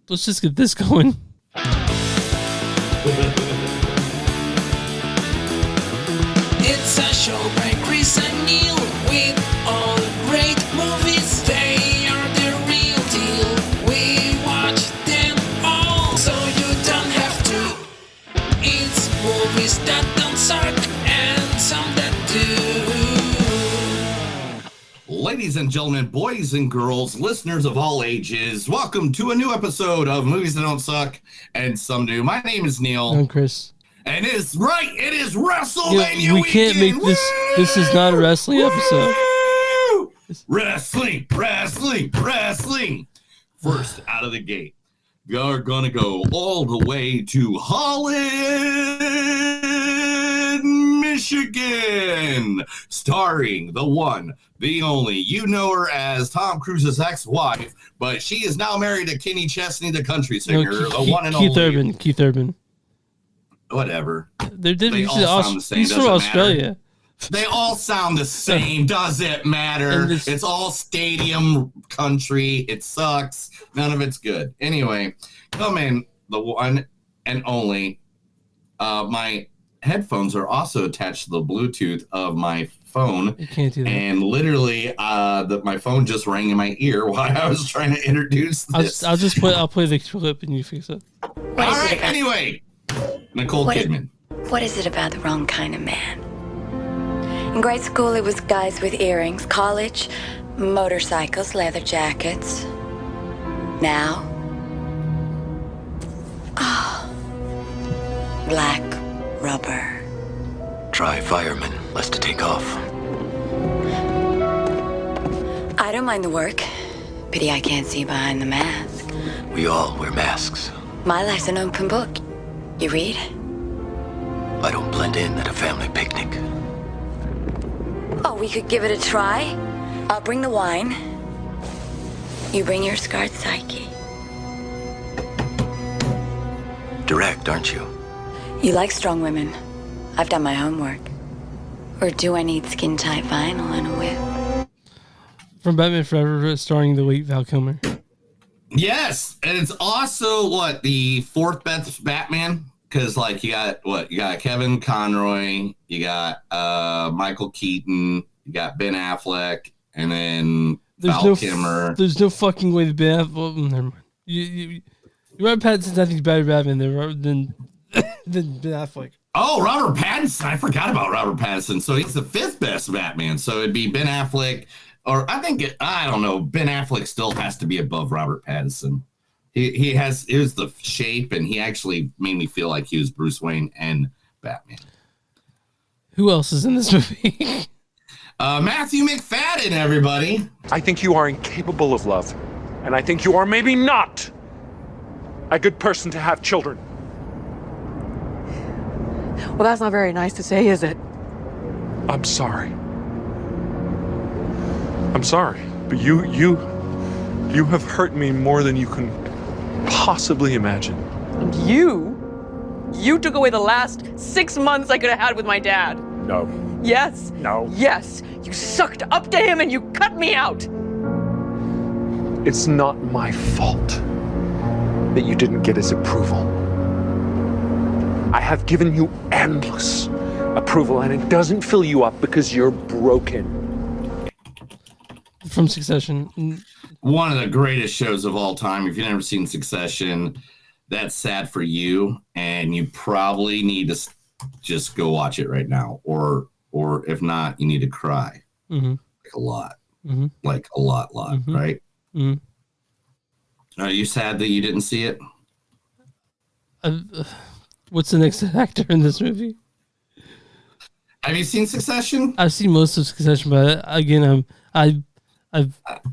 let's just get this going. It's a show by Chris and Neil with all great movies. They are the real deal. We watch them all, so you don't have to. It's movies that don't suck and some that do. Ladies and gentlemen, boys and girls, listeners of all ages, welcome to a new episode of Movies That Don't Suck and Some Do. My name is Neil. I'm Chris. And it is WrestleMania we can't weekend. make this. This is not a wrestling episode. Wrestling. First out of the gate, we are going to go all the way to Holland, Michigan, starring the one, the only. You know her as Tom Cruise's ex-wife, but she is now married to Kenny Chesney, the country singer, the one and only. Keith Urban. Whatever. They all sound the same. He's from Australia. They all sound the same. Does it matter? It's all stadium country. It sucks. None of it's good. Anyway, come in, the one and only. My headphones are also attached to the Bluetooth of my phone. You can't do that. And literally, my phone just rang in my ear while I was trying to introduce this. I'll play the clip and you fix it. All right. Anyway, Nicole Kidman. What is it about the wrong kind of man? In grade school, it was guys with earrings. College, motorcycles, leather jackets. Now, black rubber. Try fireman, less to take off. I don't mind the work. Pity I can't see behind the mask. We all wear masks. My life's an open book. You read? I don't blend in at a family picnic. Oh, we could give it a try. I'll bring the wine. You bring your scarred psyche. Direct, aren't you? You like strong women. I've done my homework. Or do I need skin-tight vinyl and a whip? From Batman Forever, starring the late Val Kilmer. Yes, and it's also the fourth best Batman. Because, you got Kevin Conroy, you got Michael Keaton, you got Ben Affleck, and then Val Kilmer. There's no fucking way that Ben Affleck... Well, never mind. Robert Pattinson's, I think, better Batman than Ben Affleck. Oh, Robert Pattinson. I forgot about Robert Pattinson. So he's the fifth best Batman. So it'd be Ben Affleck, or I don't know, Ben Affleck still has to be above Robert Pattinson. It was the shape, and he actually made me feel like he was Bruce Wayne and Batman. Who else is in this movie? Matthew McFadden, everybody. I think you are incapable of love, and I think you are maybe not a good person to have children. Well, that's not very nice to say, is it? I'm sorry. I'm sorry, but you have hurt me more than you can possibly imagine. And you took away the last 6 months I could have had with my dad. No. Yes. No. Yes. You sucked up to him and you cut me out. It's not my fault that you didn't get his approval. I have given you endless approval, and it doesn't fill you up because you're broken. From Succession. One of the greatest shows of all time. If you've never seen Succession, that's sad for you, and you probably need to just go watch it right now, or if not, you need to cry. Mm-hmm. Like a lot. Mm-hmm. Like a lot, mm-hmm. Right? Mm-hmm. Are you sad that you didn't see it? What's the next actor in this movie? Have you seen Succession? I've seen most of Succession, but again,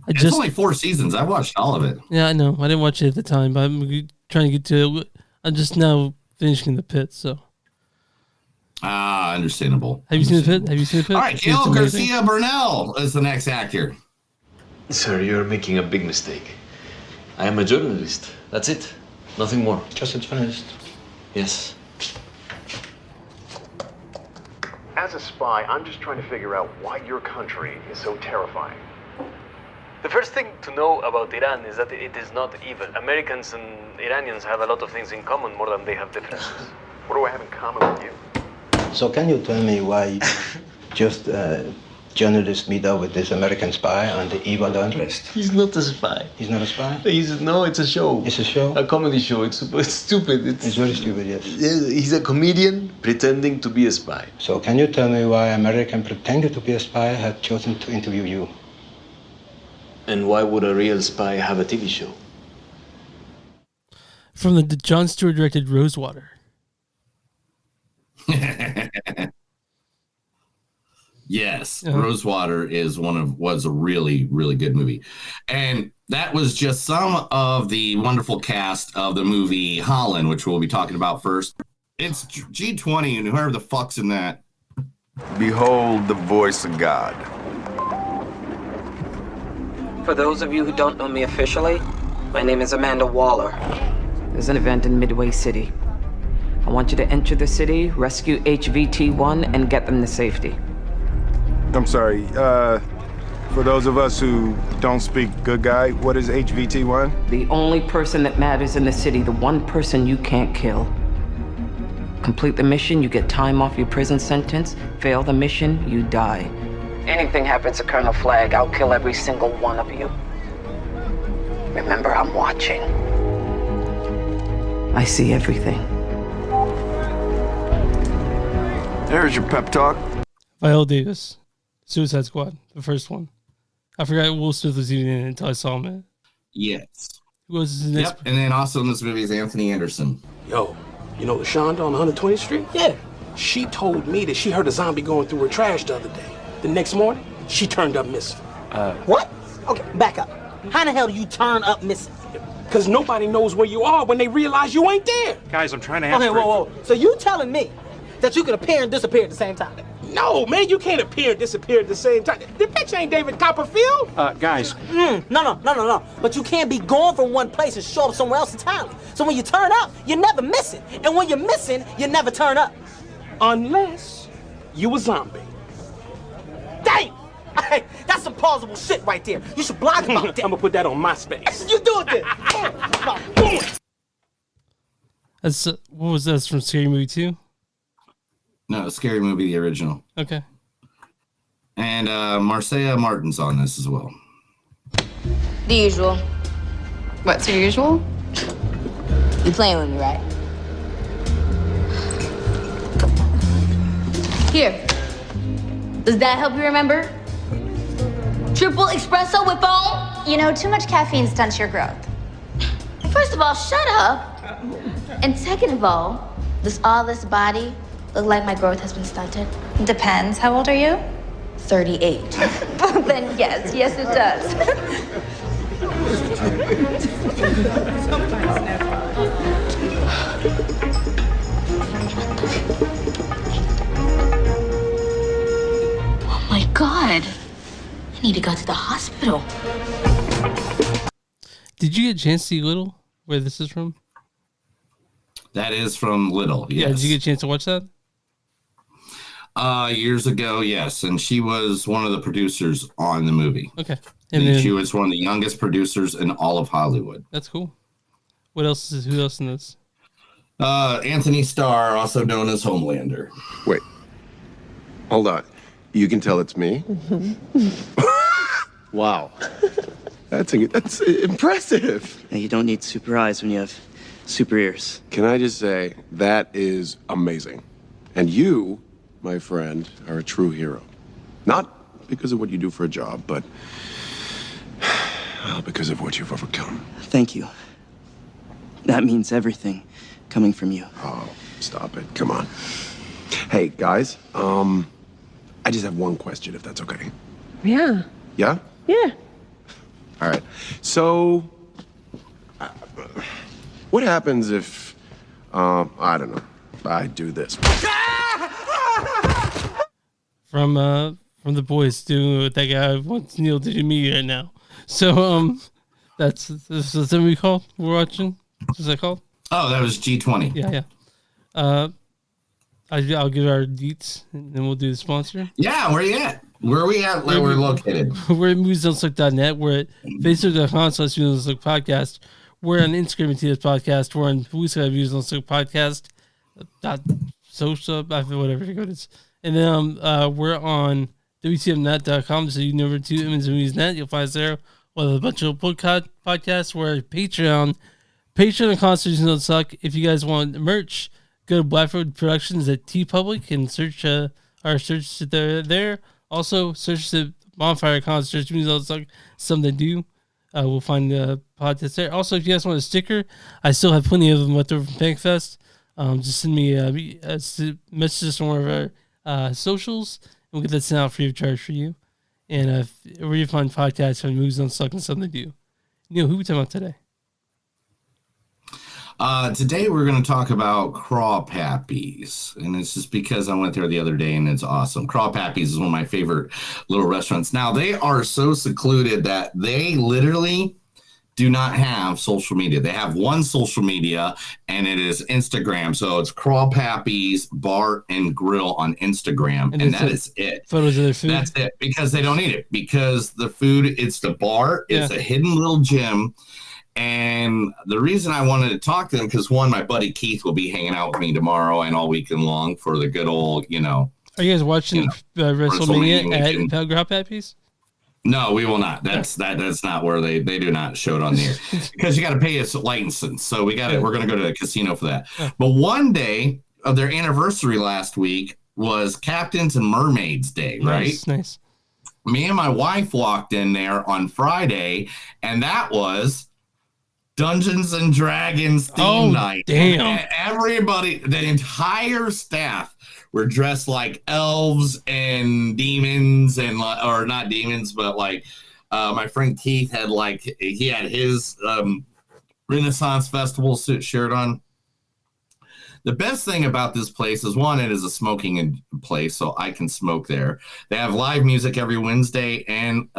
it's only 4 seasons. I watched all of it. Yeah, I know. I didn't watch it at the time, but I'm trying to get to it. I'm just now finishing The Pit, so. Understandable. Have you seen The Pit? All right, Gail Garcia Bernal is the next actor. Sir, you're making a big mistake. I am a journalist. That's it. Nothing more. Just a journalist. Yes. As a spy, I'm just trying to figure out why your country is so terrifying. The first thing to know about Iran is that it is not evil. Americans and Iranians have a lot of things in common more than they have differences. What do I have in common with you? So can you tell me why just journalists meet up with this American spy on the eve of the unrest? He's not a spy. He's not a spy? No, it's a show. It's a show? A comedy show. It's stupid. It's very stupid, yes. He's a comedian pretending to be a spy. So can you tell me why American pretended to be a spy had chosen to interview you? And why would a real spy have a TV show? From the Jon Stewart directed Rosewater. Yes, Rosewater was a really, really good movie. And that was just some of the wonderful cast of the movie Holland, which we'll be talking about first. It's G20 and whoever the fuck's in that. Behold the voice of God. For those of you who don't know me officially, my name is Amanda Waller. There's an event in Midway City. I want you to enter the city, rescue HVT-1, and get them to safety. I'm sorry, for those of us who don't speak good guy, what is HVT-1? The only person that matters in the city, the one person you can't kill. Complete the mission, you get time off your prison sentence. Fail the mission, you die. Anything happens to Colonel Flagg, I'll kill every single one of you. Remember, I'm watching. I see everything. There's your pep talk. Viola Davis, Suicide Squad, the first one. I forgot Will Smith was even in it until I saw him in it. Yes. Who was his next? Yep, and then also in this movie is Anthony Anderson. Yo, you know LaShonda on 120th Street? Yeah. She told me that she heard a zombie going through her trash the other day. The next morning, she turned up missing. What? Okay, back up. How the hell do you turn up missing? Because nobody knows where you are when they realize you ain't there. Guys, I'm trying to ask. Okay, whoa. So you telling me that you can appear and disappear at the same time? No, man, you can't appear and disappear at the same time. The picture ain't David Copperfield. Guys. No. But you can't be gone from one place and show up somewhere else entirely. So when you turn up, you're never missing. And when you're missing, you never turn up. Unless you a zombie. Damn! Hey, that's some plausible shit right there. You should blog about that. I'm gonna put that on MySpace. You do it then. That's what was that from Scary Movie 2? No, Scary Movie, the original. Okay. And Marcia Martin's on this as well. The usual. What's your usual? You playing with me, right? Here. Does that help you remember? Triple espresso with foam? You know, too much caffeine stunts your growth. First of all, shut up. And second of all, does all this body look like my growth has been stunted? Depends. How old are you? 38. Then yes, it does. Oh my God. I need to go to the hospital. Did you get a chance to see Little, where this is from? That is from Little, yes. Yeah, did you get a chance to watch that? Years ago, yes. And she was one of the producers on the movie. Okay. And then, she was one of the youngest producers in all of Hollywood. That's cool. Who else in this? Anthony Starr, also known as Homelander. Wait. Hold on. You can tell it's me? Wow. That's impressive. Now, you don't need super eyes when you have super ears. Can I just say, that is amazing. And you, my friend, are a true hero. Not because of what you do for a job, but because of what you've overcome. Thank you. That means everything coming from you. Oh, stop it. Come on. Hey, guys, I just have one question, if that's okay. Yeah. Yeah? Yeah. All right. So, what happens if, I don't know, I do this? From The Boys, doing what that guy wants Neil to do me right now. So, this is what we call we're watching. What's that called? Oh, that was G20. Yeah. I'll give our deets, and then we'll do the sponsor. Yeah, where you at? Where are we at? Where we're located? We're at moviesdon'tsuck.net. We're at facebook.com/moviesdon'tsuck podcast. We're on Instagram at TS Podcast. We're on Movies Don't Suck Podcast. Social, whatever it is. And then we're on WTMnet.com. So you can over to Image Movies Net. You'll find us there with a bunch of podcasts. We're at Patreon. Patreon and Concerts Don't Suck. If you guys want merch, go to Blackford Productions at TeePublic and search our search there. Also, search the Bonfire Concerts Movies Don't Suck. Something to do. We'll find the podcast there. Also, if you guys want a sticker, I still have plenty of them left over from Pankfest. Just send me a message on one of our socials, and we'll get that sent out free of charge for you. And a really fun podcast on Movies Don't Suck and Something to Do. Neil, who are we talking about today? Today we're going to talk about Craw Pappy's, and it's just because I went there the other day and it's awesome. Craw Pappy's is one of my favorite little restaurants. Now, they are so secluded that they literally do not have social media. They have one social media, and it is Instagram. So it's Craw Pappy's Bar and Grill on Instagram, and that is it. Photos of their food? That's it, because they don't need it. Because the food, it's the bar, it's a hidden little gym. And the reason I wanted to talk to them, because one, my buddy Keith will be hanging out with me tomorrow and all weekend long for the good old, Are you guys watching WrestleMania at Craw Pappy's? No, we will not. That's not where they do not show it on the air, because you got to pay us a license. So we're going to go to a casino for that. But one day of their anniversary last week was Captains and Mermaids Day, right? Nice. Me and my wife walked in there on Friday, and that was Dungeons and Dragons theme night. Damn. And everybody, the entire staff were dressed like elves and demons, and or not demons, but like my friend Keith had he had his Renaissance Festival shirt on. The best thing about this place is, one, it is a smoking place, so I can smoke there. They have live music every Wednesday and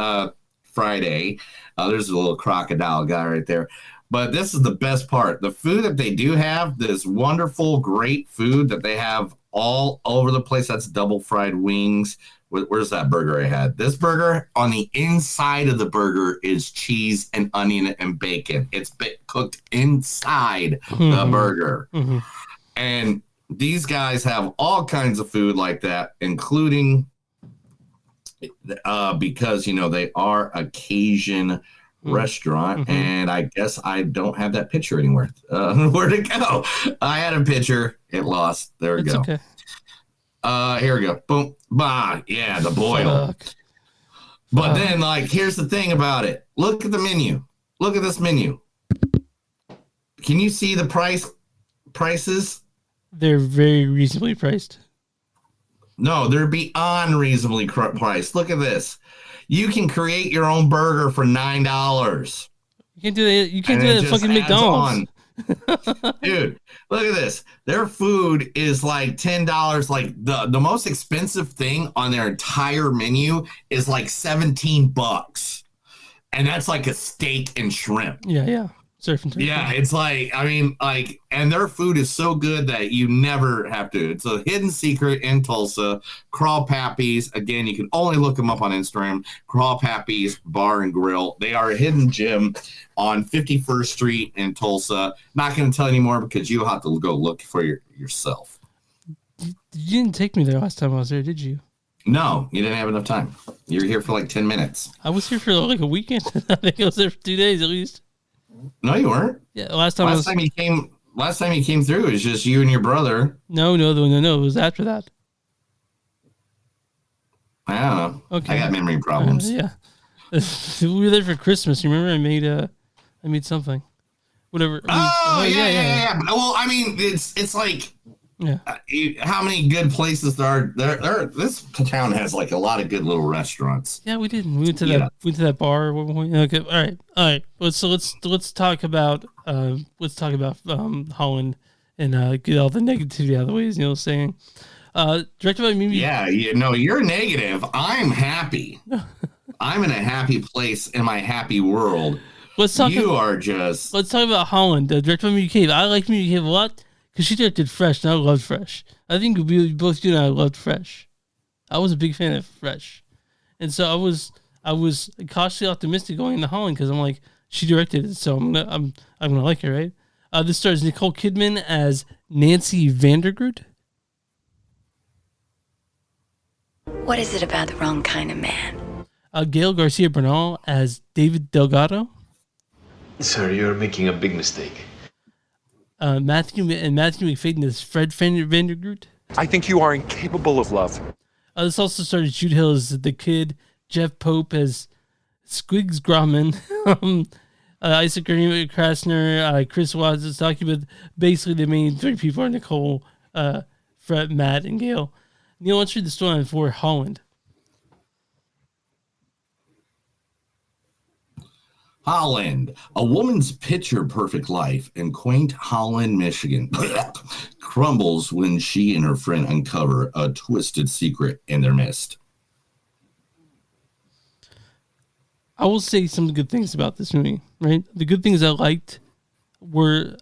Friday. There's a little crocodile guy right there. But this is the best part. The food that they do have, this wonderful, great food that they have all over the place. That's double fried wings. Where's that burger I had? This burger, on the inside of the burger is cheese and onion and bacon. It's cooked inside the burger. Mm-hmm. And these guys have all kinds of food like that, including because, they are a Cajun restaurant, and I guess I don't have that picture anywhere. Where'd it go? I had a picture. It lost. There we go. Okay. Here we go. Boom. Bah. Yeah, the boil. But then, here's the thing about it. Look at the menu. Look at this menu. Can you see the prices? They're very reasonably priced. No, they're beyond reasonably priced. Look at this. You can create your own burger for $9. You can't do that. You can't do that at fucking McDonald's. Dude, look at this. Their food is like $10. Like the most expensive thing on their entire menu is like $17. And that's like a steak and shrimp. Yeah. Surfing. Yeah, it's and their food is so good that you never have to. It's a hidden secret in Tulsa. Craw Pappy's. Again, you can only look them up on Instagram. Craw Pappy's Bar and Grill. They are a hidden gym on 51st Street in Tulsa. Not going to tell you anymore because you'll have to go look for yourself. You didn't take me there last time I was there, did you? No, you didn't have enough time. You were here for like 10 minutes. I was here for like a weekend. I think I was there for 2 days at least. No, you weren't. Yeah, last time you came through, it was just you and your brother. No. It was after that. I don't know. Okay. I got memory problems. Yeah. We were there for Christmas. You remember? I made something. Whatever. Yeah. Well, I mean, it's like, how many good places there are? There. This town has like a lot of good little restaurants. Yeah, we did. We went to that bar. Okay. All right. Let's talk about Holland and get all the negativity out of the way, as Neil was saying. Directed by Mimi. Yeah. You're negative. I'm happy. I'm in a happy place in my happy world. Let's talk about Holland. Directed by Mimi Cave. I like Mimi Cave a lot because she directed Fresh, and I loved Fresh. I think we both you and I loved Fresh. I was a big fan of Fresh. And so I was cautiously optimistic going into Holland because I'm like, she directed it, so I'm gonna like it, right? This stars Nicole Kidman as Nancy Vandergroot. What is it about the wrong kind of man? Gail Garcia Bernal as David Delgado. Sir, you're making a big mistake. Matthew McFadden as Fred Vandergroot. I think you are incapable of love. This also stars Jude Hill as the kid, Jeff Pope as Squigs Grauman, Isaac Krasner, Chris Wazowski, but basically the main three people are Nicole, Fred, Matt, and Gail. Neil, let's read the storyline for Holland. Holland, a woman's picture-perfect life in quaint Holland, Michigan, crumbles when she and her friend uncover a twisted secret in their midst. I will say some good things about this movie, right? The good things I liked were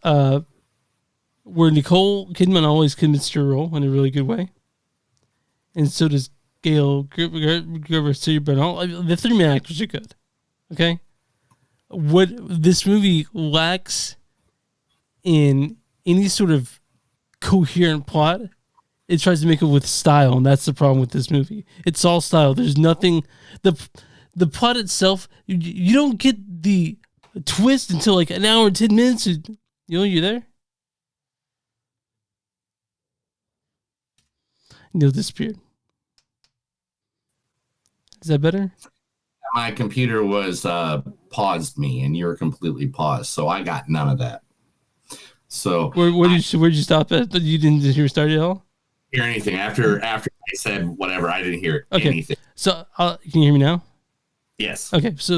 Nicole Kidman always commits to her role in a really good way. And so does Gail Garcia Bernal. The three main actors are good. Okay? What this movie lacks in any sort of coherent plot, it tries to make it with style, and that's the problem with this movie. It's all style. There's nothing... The plot itself, you don't get the twist until like an hour and 10 minutes. You there? Neil disappeared. Is that better? My computer was paused me, and you're completely paused, so I got none of that. So where'd you stop at? You didn't hear start at all? Hear anything after I said whatever? I didn't hear anything. So can you hear me now? Yes. Okay, so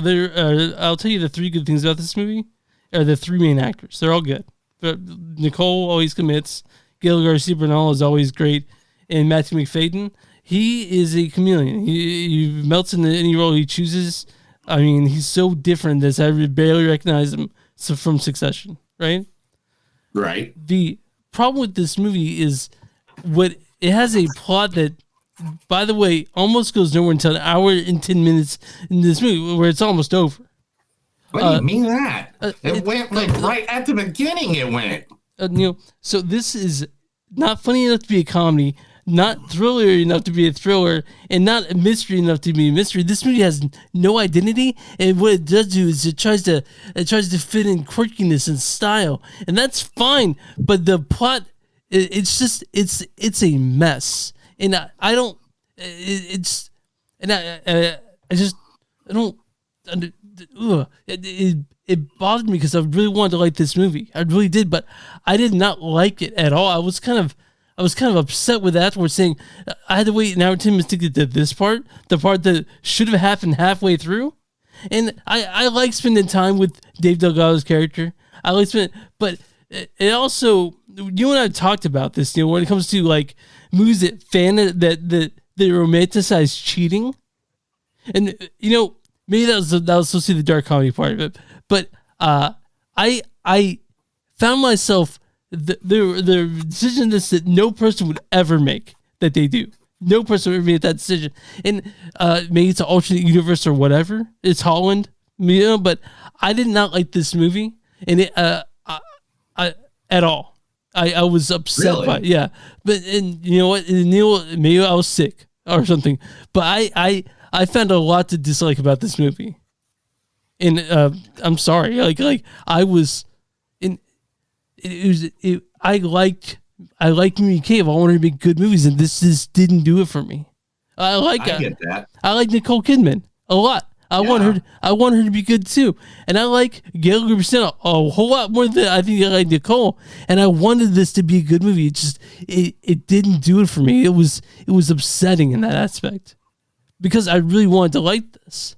I'll tell you the three good things about this movie are the three main actors. They're all good. But Nicole always commits. Gail Garcia Bernal is always great. And Matthew McFadden, he is a chameleon. He melts into any role he chooses. I mean, he's so different that I barely recognize him from Succession, right? Right. The problem with this movie is it has a plot that, by the way, almost goes nowhere until an hour and 10 minutes in this movie where it's almost over. What do you mean that? It went like right at the beginning. It went. So this is not funny enough to be a comedy, not thriller enough to be a thriller, and not a mystery enough to be a mystery. This movie has no identity, and what it does do is it tries to fit in quirkiness and style, and that's fine. But the plot, it's a mess. And I don't. It's and I just I don't. It bothered me because I really wanted to like this movie. I really did, but I did not like it at all. I was kind of upset with that. We're saying I had to wait an hour and 10 minutes to get to this part, the part that should have happened halfway through. And I like spending time with Dave Delgado's character. I like spending, but it also, you and I talked about this, when it comes to like movies that that romanticize cheating, and maybe that was supposed to be the dark comedy part of it, but I found myself the decision that no person would ever make that they do. No person would ever make that decision, and maybe it's an alternate universe or whatever. It's Holland, but I did not like this movie, and it I at all. I was upset by it, yeah. But and you know what, Neil, maybe I was sick or something. But I found a lot to dislike about this movie. And I'm sorry. Like I was in I liked Movie Cave. I wanted to make good movies, and this just didn't do it for me. I get that. I like Nicole Kidman a lot. I want her to be good too, and I like Gail Garcia a whole lot more than I think I like Nicole. And I wanted this to be a good movie. It didn't do it for me. It was upsetting in that aspect because I really wanted to like this,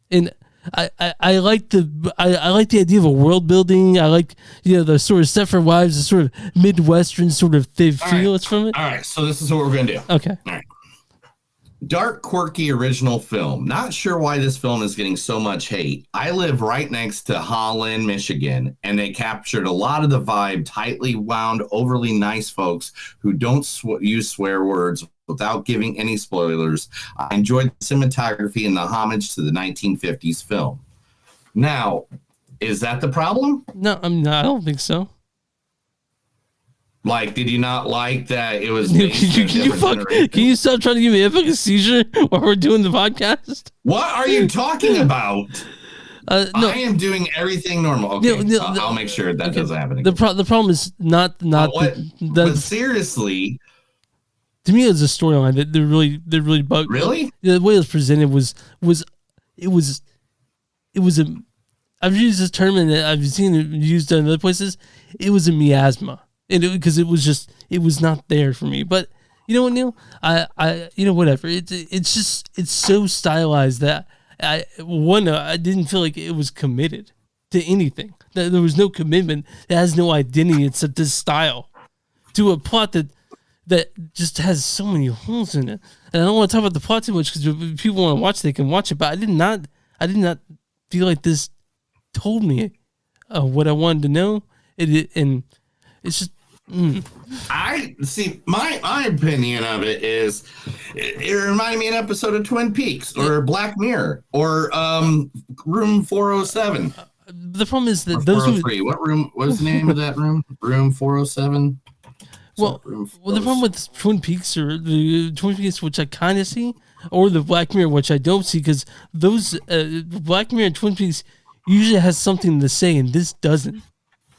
and I like the idea of a world building. I like the sort of Stepford Wives, the sort of Midwestern sort of feel it's from it. All right, so this is what we're gonna do. Okay. All right. Dark, quirky, original film. Not sure why this film is getting so much hate. I live right next to Holland, Michigan, and they captured a lot of the vibe. Tightly wound, overly nice folks who don't use swear words without giving any spoilers. I enjoyed the cinematography and the homage to the 1950s film. Now, is that the problem? No, I don't think so. Like, did you not like that it was? Can you stop trying to give me a fucking seizure while we're doing the podcast? What are you talking about? No. I am doing everything normal. Okay, I'll make sure that doesn't happen again. The problem is not but seriously, to me, it's a storyline that they're really bugged. Really, the way it was presented was a. I've used this term and I've seen it used in other places. It was a miasma, and because it was not there for me. But you know what, Neil? I whatever. It's so stylized that I didn't feel like it was committed to anything. There was no commitment. It has no identity except this style to a plot that just has so many holes in it. And I don't want to talk about the plot too much because if people want to watch, they can watch it. But I did not feel like this told me what I wanted to know. And it's just. I see. My opinion of it is, it reminded me of an episode of Twin Peaks or Black Mirror or Room 407. The problem is that those what room? What was the name of that room? Room 407. Well, the problem with Twin Peaks or the Twin Peaks, which I kind of see, or the Black Mirror, which I don't see, because those Black Mirror and Twin Peaks usually has something to say, and this doesn't.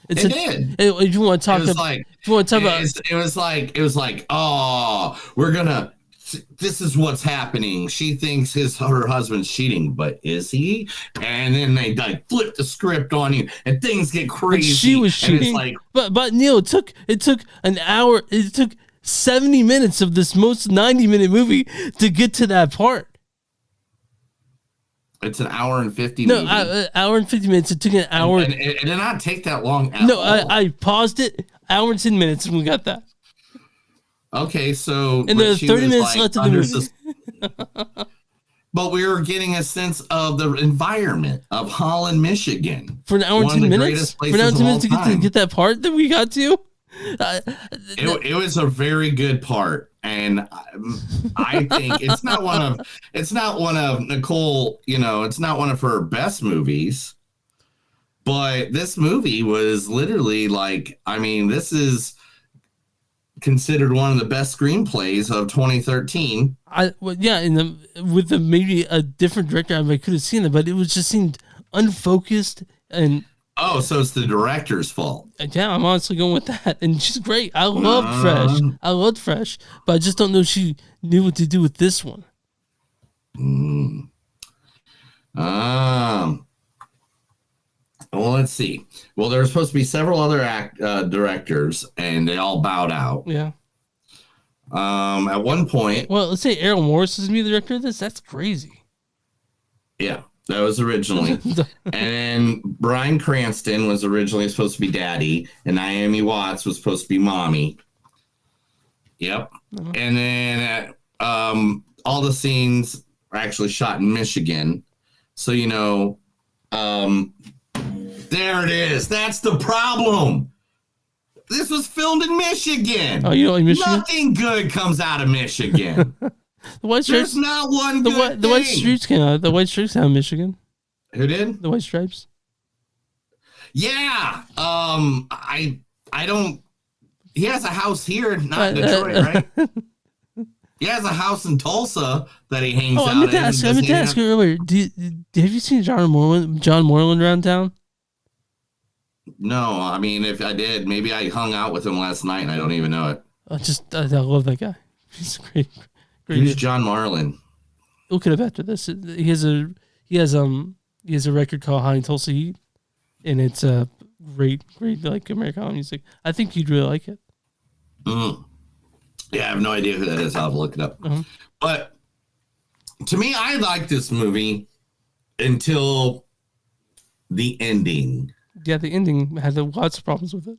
It did. If you want to talk, it was like, oh, we're gonna. This is what's happening. She thinks her husband's cheating, but is he? And then they like flip the script on you, and things get crazy. But she was cheating. Like, but Neil, it took an hour. It took 70 minutes of this most 90-minute movie to get to that part. It's an hour and 50 minutes. No, hour and 50 minutes. It took an hour. And it did not take that long at all. I paused it, hour and 10 minutes, and we got that. Okay, so... And there's 30 minutes left of the movie. But we were getting a sense of the environment of Holland, Michigan. For an hour and 10 minutes? For an hour and 10 minutes to get that part that we got to? It was a very good part. And I think it's not one of Nicole, it's not one of her best movies, but this movie was literally this is considered one of the best screenplays of 2013. With maybe a different director, I could have seen it, but it was just seemed unfocused and. Oh, so it's the director's fault. Yeah, I'm honestly going with that. And she's great. I loved Fresh, but I just don't know if she knew what to do with this one. Well, let's see. Well, there were supposed to be several other directors, and they all bowed out. Yeah. At one point. Well, let's say Errol Morris is going to be the director of this. That's crazy. Yeah. That was originally. And Bryan Cranston was originally supposed to be Daddy, and Naomi Watts was supposed to be Mommy. Yep. Uh-huh. And then all the scenes are actually shot in Michigan. So, there it is. That's the problem. This was filmed in Michigan. Oh, you don't like Michigan? Nothing good comes out of Michigan. There's not one good thing. The White Stripes came out. The White Stripes out of Michigan. Who did? The White Stripes. Yeah. I don't. He has a house here, not in Detroit, right? He has a house in Tulsa that he hangs out in. I meant to ask you earlier. Have you seen John Moreland around town? No, I mean, if I did, maybe I hung out with him last night and I don't even know it. I love that guy. He's great. Who's John Marlin? Look it up after this. He has a record called High in Tulsa Heat, and it's a great like Americana music. I think you'd really like it. Mm. Yeah, I have no idea who that is. I'll have to look it up. Uh-huh. But to me, I liked this movie until the ending. Yeah, the ending had lots of problems with it.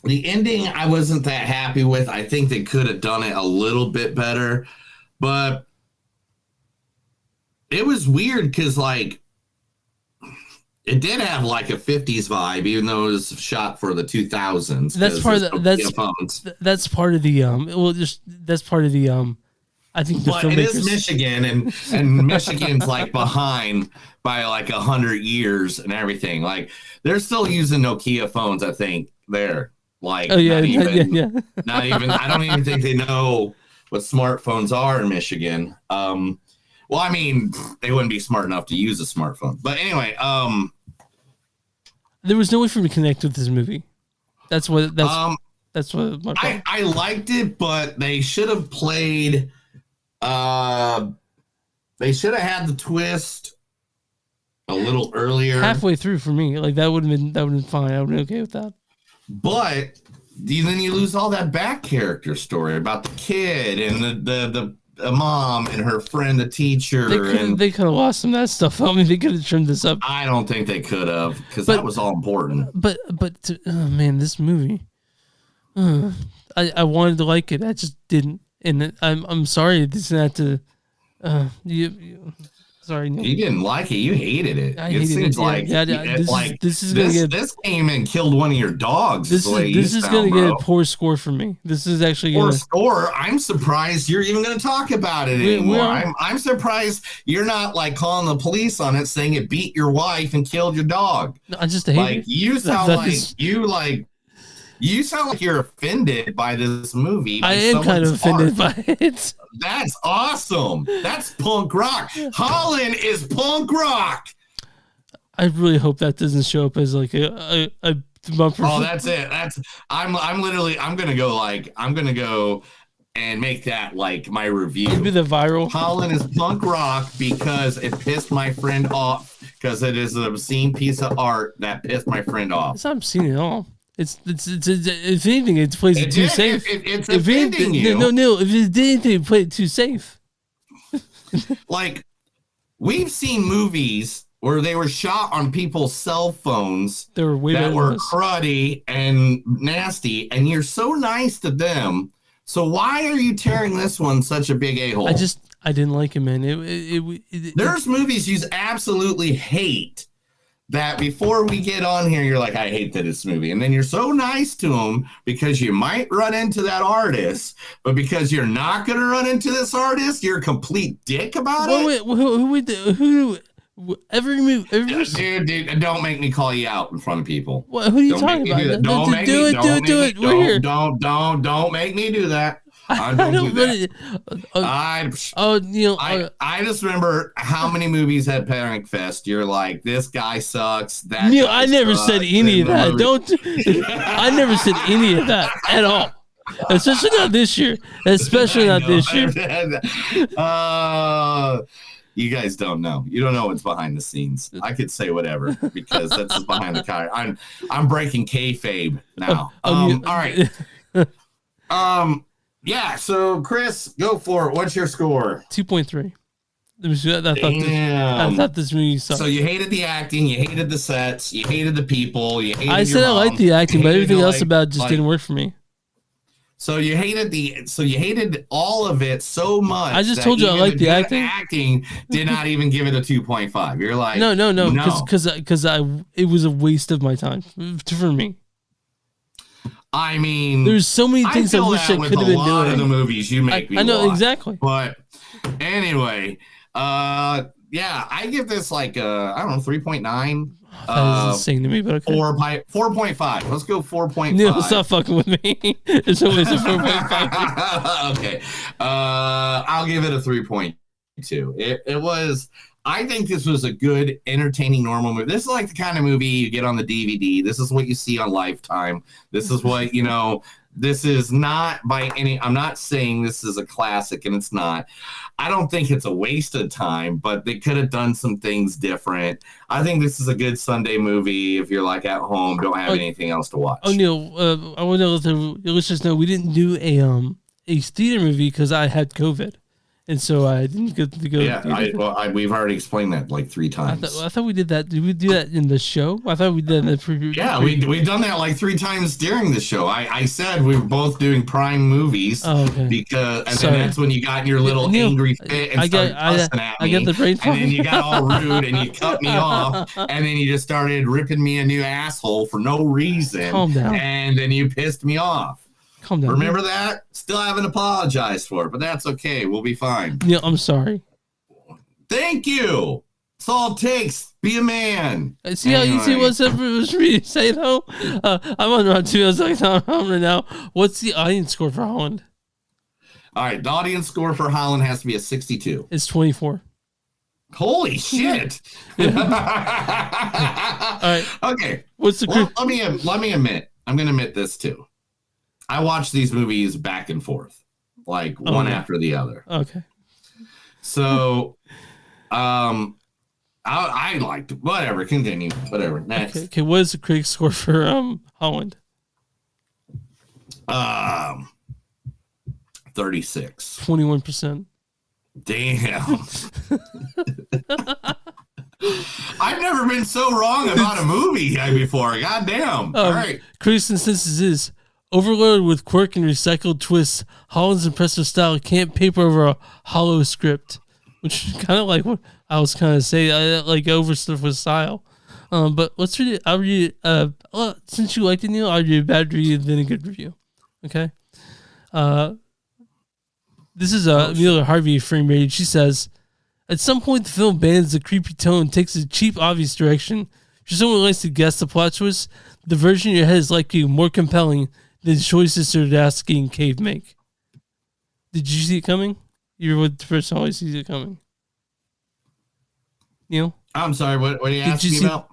The ending, I wasn't that happy with. I think they could have done it a little bit better, but it was weird because, It did have like a 50s vibe, even though it was shot for the 2000s. That's part of that's part of the that's part of the I think the but filmmakers. It is Michigan, and Michigan's like behind by like 100 years and everything. Like they're still using Nokia phones, I think. There, like not even. I don't even think they know what smartphones are in Michigan. Well, I mean, they wouldn't be smart enough to use a smartphone. But anyway, there was no way for me to connect with this movie. That's what my problem. I liked it, but they should have played. They should have had the twist a little earlier. Halfway through for me, like that would have been fine. I would have been okay with that. But then you lose all that back character story about the kid and the mom and her friend, the teacher. They could have lost some of that stuff. I mean, they could have trimmed this up. I don't think they could have, because that was all important. But oh man, this movie. I wanted to like it. I just didn't, and I'm sorry. This is not to. Sorry, Neil. You didn't like it. You hated it. I hated seems it. like this came and killed one of your dogs. This is going to get a poor score from me. This is actually poor score. I'm surprised you're even going to talk about it anymore. I'm surprised you're not like calling the police on it, saying it beat your wife and killed your dog. No, I just hate it. You sound You sound like you're offended by this movie. I am kind of offended by it. That's awesome. That's punk rock. Holland is punk rock. I really hope that doesn't show up as like a bumper. Oh, that's it. I'm gonna go and make that like my review. Maybe the viral. Holland is punk rock because it pissed my friend off, because it is an obscene piece of art that pissed my friend off. It's not obscene at all. It's if anything, it plays it too safe. It's offending you. No. If it did anything, it played it too safe. Like, we've seen movies where they were shot on people's cell phones that were cruddy and nasty, and you're so nice to them. So why are you tearing this one such a big a-hole? I didn't like it, man. There's movies you absolutely hate that before we get on here, you're like, I hate this movie. And then you're so nice to them because you might run into that artist, but because you're not going to run into this artist, you're a complete dick about it. Who every movie. Dude, don't make me call you out in front of people. What? Who are you talking about? Don't make me do that. I just remember how many movies had Panic Fest. You're like, this guy sucks. That Neil, I never said any of that. I never said any of that at all. Especially not this year. You guys don't know. You don't know what's behind the scenes. I could say whatever because that's just behind the car. I'm breaking kayfabe now. All right. Yeah, so Chris, go for it. What's your score? 2.3. I thought this movie sucked. So you hated the acting, you hated the sets, you hated the people, you hated I said I liked the acting, but everything else about it just didn't work for me. So you hated all of it so much. I just told you I liked the acting. Acting did not even give it a 2.5. You're like, no, because it was a waste of my time for me. I mean, there's so many things I wish I could have been doing. A lot of the movies you make me I know watch. exactly. But anyway, yeah, I give this like I don't know, 3.9. That is insane to me, but okay. 4.5. Let's go 4.5. No, stop fucking with me. It's always a 4.5. Okay, I'll give it a 3.2. It was. I think this was a good, entertaining, normal movie. This is like the kind of movie you get on the DVD. This is what you see on Lifetime. This is what, this is not by any, I'm not saying this is a classic, and it's not. I don't think it's a waste of time, but they could have done some things different. I think this is a good Sunday movie if you're like at home, don't have anything else to watch. Oh, Neil, I want to let the listeners know we didn't do a theater movie because I had COVID. and so I didn't get to go. Yeah, we've already explained that like 3 times. I thought we did that. Did we do that in the show? I thought we did in the preview. Yeah, we've done that like 3 times during the show. I said we were both doing Prime movies because, then that's when you got in your little angry fit and started cussing at me. I get the brain and then you got all rude and you cut me off, and then you just started ripping me a new asshole for no reason. Calm down. And then you pissed me off. Calm down. Remember that? Still haven't apologized for it, but that's okay. We'll be fine. Neil, I'm sorry. Thank you. That's all it takes. Be a man. See how easy it was for me to say though? I'm on round 2. I was like, right now. What's the audience score for Holland? All right, the audience score for Holland has to be a 62. It's 24. Holy shit! All right. Okay. What's the? Let me admit. I'm going to admit this too. I watch these movies back and forth, like one after the other. Okay. So, I liked it. Whatever. Continue. Whatever. Next. Okay. What is the critic score for Holland? 36. 21%. Damn. I've never been so wrong about a movie before. God damn. All right. Critics' consensus is overloaded with quirk and recycled twists. Holland's impressive style can't paper over a hollow script, which is kind of like what I was kind of saying. I like over stuff with style. But let's read it. I'll read it. Since you liked it, Neil, I'll read a bad review then a good review. Okay. This is Amelia Harvey frame rated. She says, at some point the film abandons the creepy tone and takes a cheap, obvious direction. For someone who likes to guess the plot twist, the version in your head is likely more compelling than the choices Sardasky and Cave make. Did you see it coming? You were the person who always sees it coming. Neil? I'm sorry, what are you asking me about?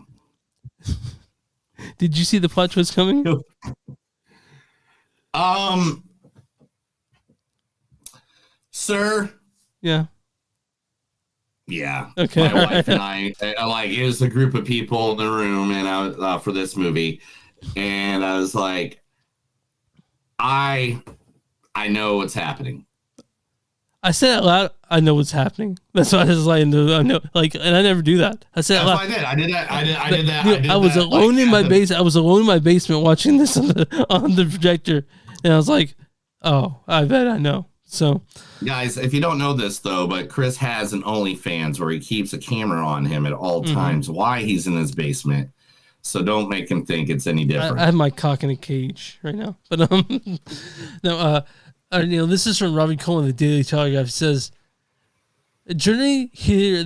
Did you see the plot twist coming? Sir? Yeah. Yeah. Okay. My wife and I like, it was a group of people in the room and I was for this movie, and I was like, I know what's happening. I said out loud, I know what's happening. That's why I was like, I know, like, and I never do that. I said, I did that. I did that. I was alone in my basement. I was alone in my basement watching this on the projector, and I was like, oh, I bet I know. So, guys, if you don't know this though, but Chris has an OnlyFans where he keeps a camera on him at all times. Why he's in his basement, so don't make him think it's any different. I have my cock in a cage right now, but no. Neil, this is from Robbie Cohen, the Daily Telegraph. He says, a journey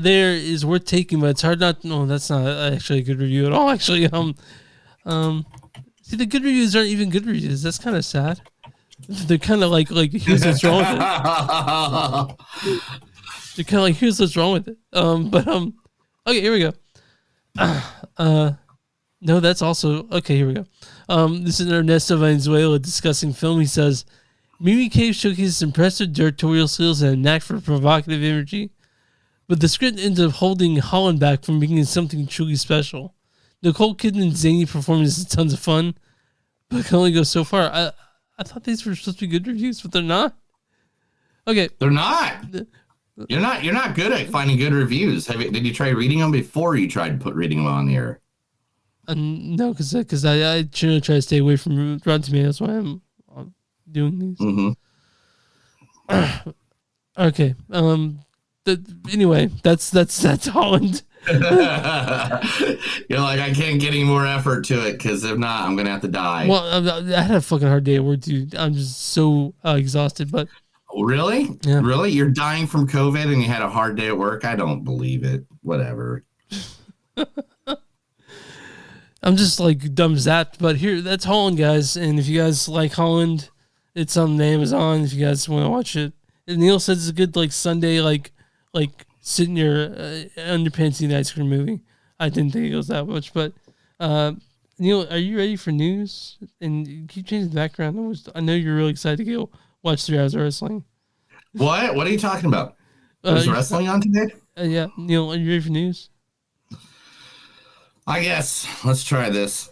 there is worth taking, but it's hard not. No, that's not actually a good review at all. Actually, see, the good reviews aren't even good reviews. That's kind of sad. They're kind of like here's what's wrong with it. They're kind of like here's what's wrong with it. Okay, here we go. No, that's also okay. Here we go. This is Ernesto Valenzuela discussing film. He says, Mimi Cave showcases impressive directorial skills and a knack for provocative imagery, but the script ends up holding Holland back from making something truly special. Nicole Kidman's zany performance is tons of fun, but can only go so far. I thought these were supposed to be good reviews, but they're not. Okay, they're not. You're not good at finding good reviews. Did you try reading them before you tried reading them on the air? No, because I generally try to stay away from Rotten Tomatoes. That's why I'm doing these. Mm-hmm. Okay. Anyway, that's Holland. You're like, I can't get any more effort to it because if not, I'm gonna have to die. Well, I had a fucking hard day at work, dude. I'm just so exhausted. But really, yeah. Really, you're dying from COVID and you had a hard day at work? I don't believe it. Whatever. I'm just like dumb zapped. But here, that's Holland, guys. And if you guys like Holland, it's on Amazon. If you guys want to watch it, and Neil says it's a good like Sunday like sit in your underpants in the ice cream movie. I didn't think it goes that much, but Neil, are you ready for news? And you keep changing the background. I know you're really excited to go watch 3 hours of wrestling. What are you talking about? There's wrestling on today? Yeah, Neil, are you ready for news? I guess. Let's try this.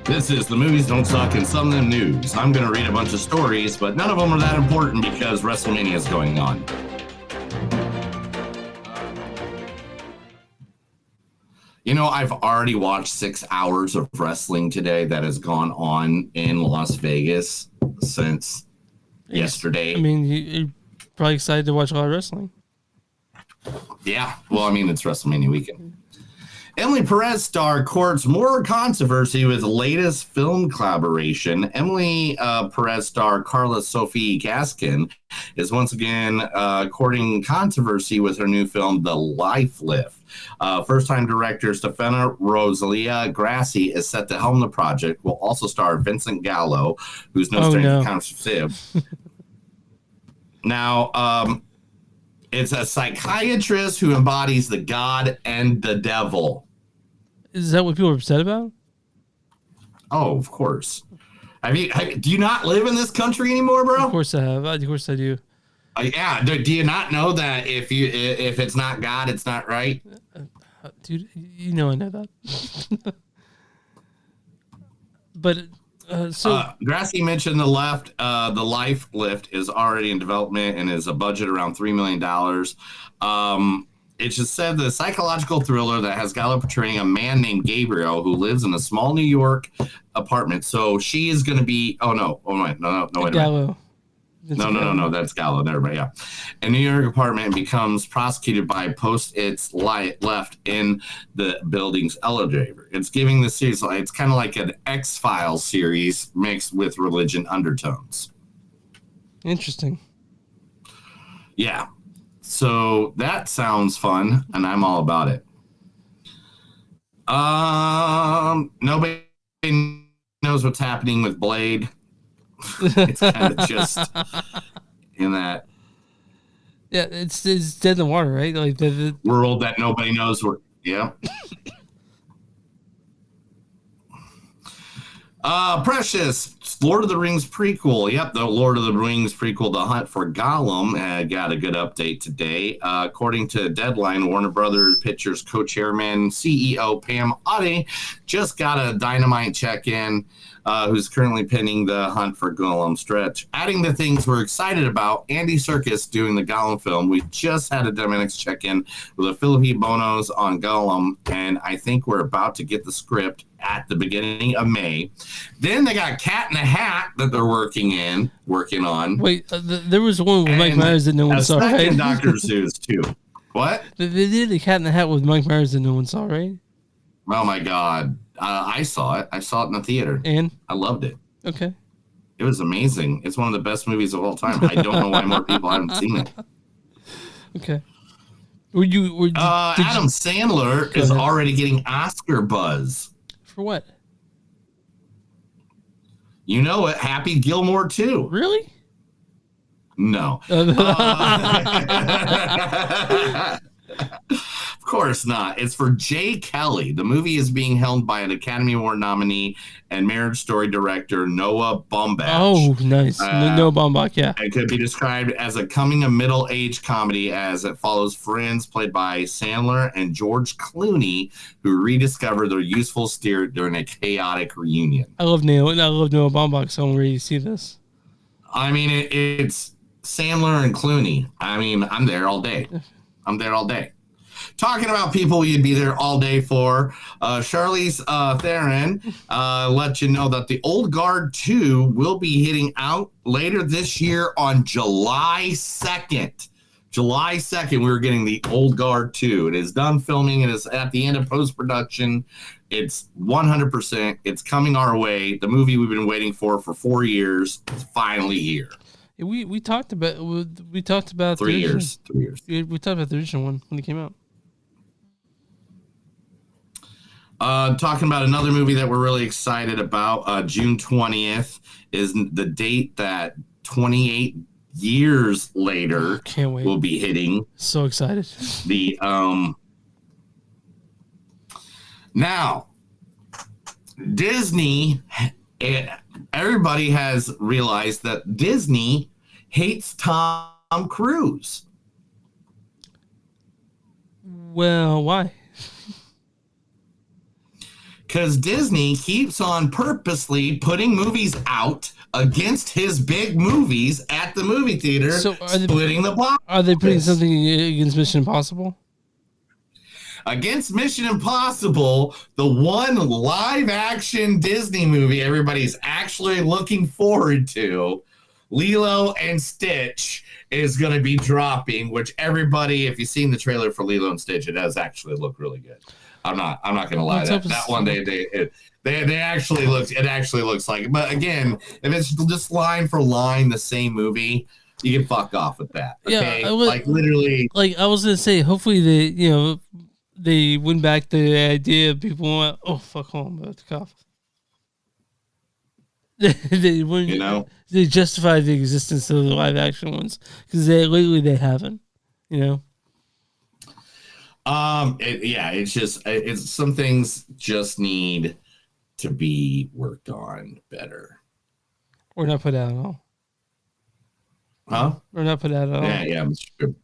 This is the Movies Don't Suck and Some of Them News. I'm going to read a bunch of stories, but none of them are that important because WrestleMania is going on. You know, I've already watched 6 hours of wrestling today that has gone on in Las Vegas since yesterday. I mean, you're probably excited to watch a lot of wrestling. Yeah. Well, I mean, it's WrestleMania weekend. Emily Perez star courts more controversy with latest film collaboration. Emily Perez star Carla Sophie Gaskin is once again courting controversy with her new film, The Life Lift. First-time director Stefano Rosalia Grassi is set to helm the project. Will also star Vincent Gallo, who's no stranger to controversy. Now, it's a psychiatrist who embodies the God and the devil. Is that what people are upset about? Oh, of course. Do you not live in this country anymore, bro? Of course I have. Of course I do. Yeah. Do you not know that if it's not God, it's not right? Dude, you know I know that. But Grassi mentioned the Life Lift is already in development and is a budget around $3 million. It just said the psychological thriller that has Gallo portraying a man named Gabriel who lives in a small New York apartment. So she is going to be. No, wait a minute. Gallo. No, that's Gallo. There, but yeah, a New York apartment becomes prosecuted by post-its left in the building's elevator. It's giving the series. It's kind of like an X-Files series mixed with religion undertones. Interesting. Yeah. So that sounds fun, and I'm all about it. Nobody knows what's happening with Blade. It's kind of just in that. Yeah, it's dead in the water, right? Like the world that nobody knows where. Yeah. Precious, Lord of the Rings prequel. Yep, the Lord of the Rings prequel, The Hunt for Gollum, got a good update today. According to Deadline, Warner Brothers Pictures co-chairman, CEO Pam Otte just got a dynamite check-in, who's currently penning The Hunt for Gollum stretch. Adding the things we're excited about, Andy Serkis doing the Gollum film. We just had a dynamic check-in with a Philippi Bonos on Gollum, and I think we're about to get the script at the beginning of May. Then they got Cat in the Hat that they're working on. Wait, there was one with Mike Myers that no one saw, right? Dr. Seuss too. What? They did the Cat in the Hat with Mike Myers that no one saw, right? Oh my God. I saw it. I saw it in the theater. And? I loved it. Okay. It was amazing. It's one of the best movies of all time. I don't know why more people haven't seen it. Okay. Adam Sandler is already getting Oscar buzz. For what? You know it. Happy Gilmore 2. Really? No. Of course not. It's for Jay Kelly. The movie is being helmed by an Academy Award nominee and Marriage Story director Noah Baumbach. Oh, nice. Noah Baumbach, yeah. It could be described as a coming-of-middle-age comedy as it follows friends played by Sandler and George Clooney who rediscover their youthful spirit during a chaotic reunion. I love Noah Baumbach, so I'm ready to see this. I mean, it's Sandler and Clooney. I mean, I'm there all day. Talking about people you'd be there all day for, Charlize Theron let you know that the Old Guard 2 will be hitting out later this year on July 2nd. July 2nd, we're getting the Old Guard 2. It is done filming. It is at the end of post-production. It's 100%. It's coming our way. The movie we've been waiting for 4 years is finally here. We talked about 3 years. 3 years. We talked about the original one when it came out. Talking about another movie that we're really excited about. June 20th is the date that 28 years later Can't wait. will be hitting. So excited. The now Disney, everybody has realized that Disney hates Tom Cruise. Well, why? because Disney keeps on purposely putting movies out against his big movies at the movie theater, splitting the box. Are they putting something against Mission Impossible? Against Mission Impossible, the one live-action Disney movie everybody's actually looking forward to, Lilo and Stitch, is going to be dropping. Which everybody, if you've seen the trailer for Lilo and Stitch, it does actually look really good. I'm not going to lie. That one they actually looks. It actually looks like. But again, if it's just line for line the same movie, you can fuck off with that. Okay, yeah, like literally. Like I was gonna say, hopefully they went back to the idea of people went, oh fuck, hold on, I'm about to cough. They wouldn't, they justify the existence of the live action ones because lately they haven't, It's just it's some things just need to be worked on better, or not put out at all. Huh? Or not put out at all. Yeah, that's true.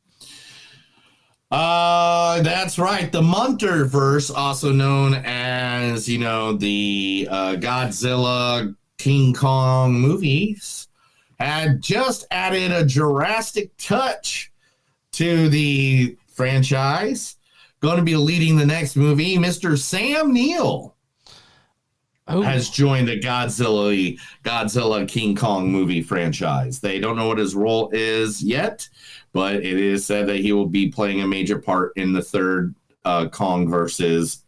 That's right. The Munterverse, also known as, the Godzilla, King Kong movies, had just added a Jurassic touch to the franchise. Going to be leading the next movie. Mr. Sam Neill has joined the Godzilla King Kong movie franchise. They don't know what his role is yet, but it is said that he will be playing a major part in the third Kong versus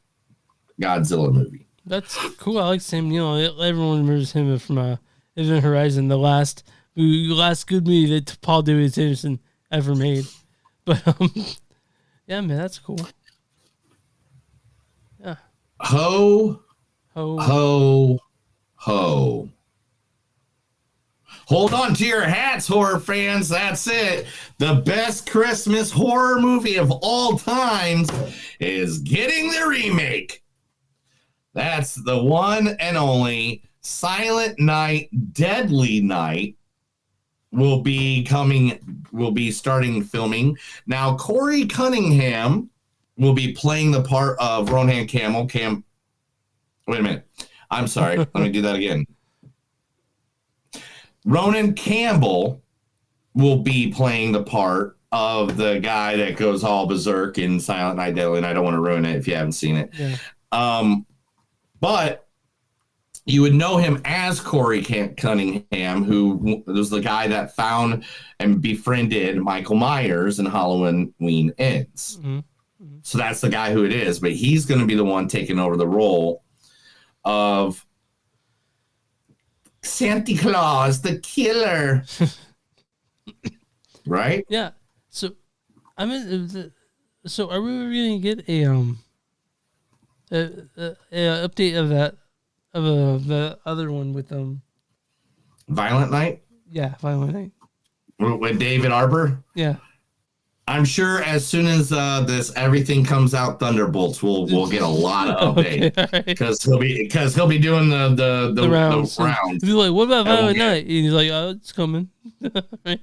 Godzilla movie. That's cool. I like Sam Neill. Everyone remembers him from Event Horizon, the last good movie that Paul W.S. Anderson ever made. But yeah, man, that's cool. Yeah. Ho. Hold on to your hats, horror fans. That's it. The best Christmas horror movie of all times is getting the remake. That's the one and only Silent Night, Deadly Night will be starting filming. Now, Corey Cunningham will be playing the part of Ronan Campbell. Wait a minute. I'm sorry. Let me do that again. Ronan Campbell will be playing the part of the guy that goes all berserk in Silent Night, Deadly Night. I don't want to ruin it if you haven't seen it. Yeah. But you would know him as Corey Cunningham, who was the guy that found and befriended Michael Myers in Halloween Ends. Mm-hmm. So that's the guy who it is. But he's going to be the one taking over the role of Santa Claus, the killer. Right? Yeah. So, I mean, so are we going to get a update of that, of the other one with Violent Night? Yeah, Violent Night. With David Arbor? Yeah. I'm sure as soon as everything comes out, Thunderbolts we'll get a lot of update because he'll be doing the rounds. He'll be like, "What about Violent Night?" And he's like, "Oh, it's coming." Right?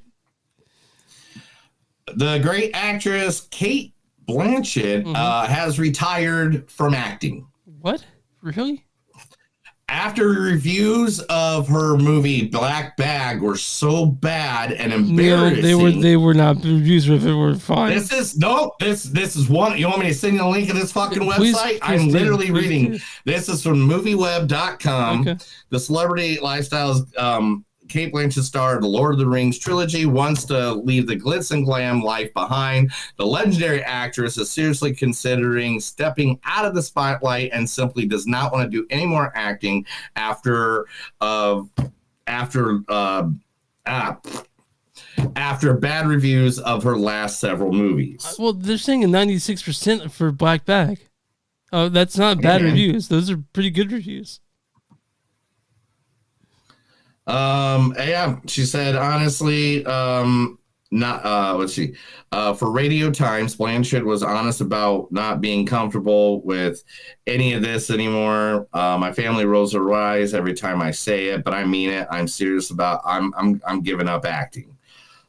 The great actress Kate Blanchett has retired from acting. What? Really? After reviews of her movie Black Bag were so bad and embarrassing. No, they were not. The reviews of it were fine. This is one. You want me to send you the link of this fucking website? I'm literally reading. This is from movieweb.com. Okay. The celebrity lifestyles. Kate Blanchett, star of the Lord of the Rings trilogy, wants to leave the glitz and glam life behind. The legendary actress is seriously considering stepping out of the spotlight and simply does not want to do any more acting after bad reviews of her last several movies. Well, they're saying a 96% for Black Bag. Oh, that's not bad reviews. Those are pretty good reviews. Yeah, she said, honestly, for Radio Times, Blanchett was honest about not being comfortable with any of this anymore. My family rolls their eyes every time I say it, but I mean it. I'm serious about, I'm giving up acting.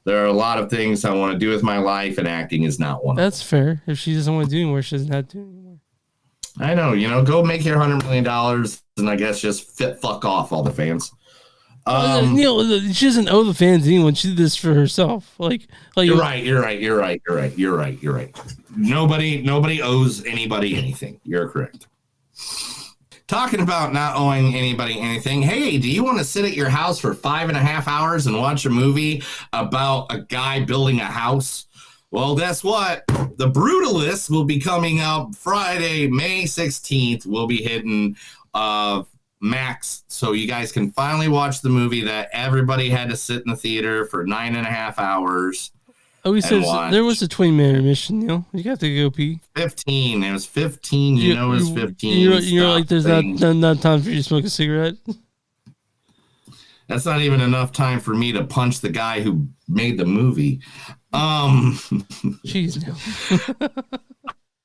There are a lot of things I want to do with my life, and acting is not one of them. That's fair. If she doesn't want to do anymore, she doesn't have to do anymore. I know, go make your $100 million and I guess just fuck off all the fans. She doesn't owe the fans anyone. She did this for herself. You're right. Nobody owes anybody anything. You're correct. Talking about not owing anybody anything. Hey, do you want to sit at your house for 5.5 hours and watch a movie about a guy building a house? Well, guess what? The Brutalist will be coming out Friday, May 16th. We'll be hitting Max, so you guys can finally watch the movie that everybody had to sit in the theater for 9.5 hours. Oh, he says there was a 20-minute intermission, Neil. You got to go pee. 15. It was 15. It was 15. You're like, there's not time for you to smoke a cigarette? That's not even enough time for me to punch the guy who made the movie. Jeez, Neil.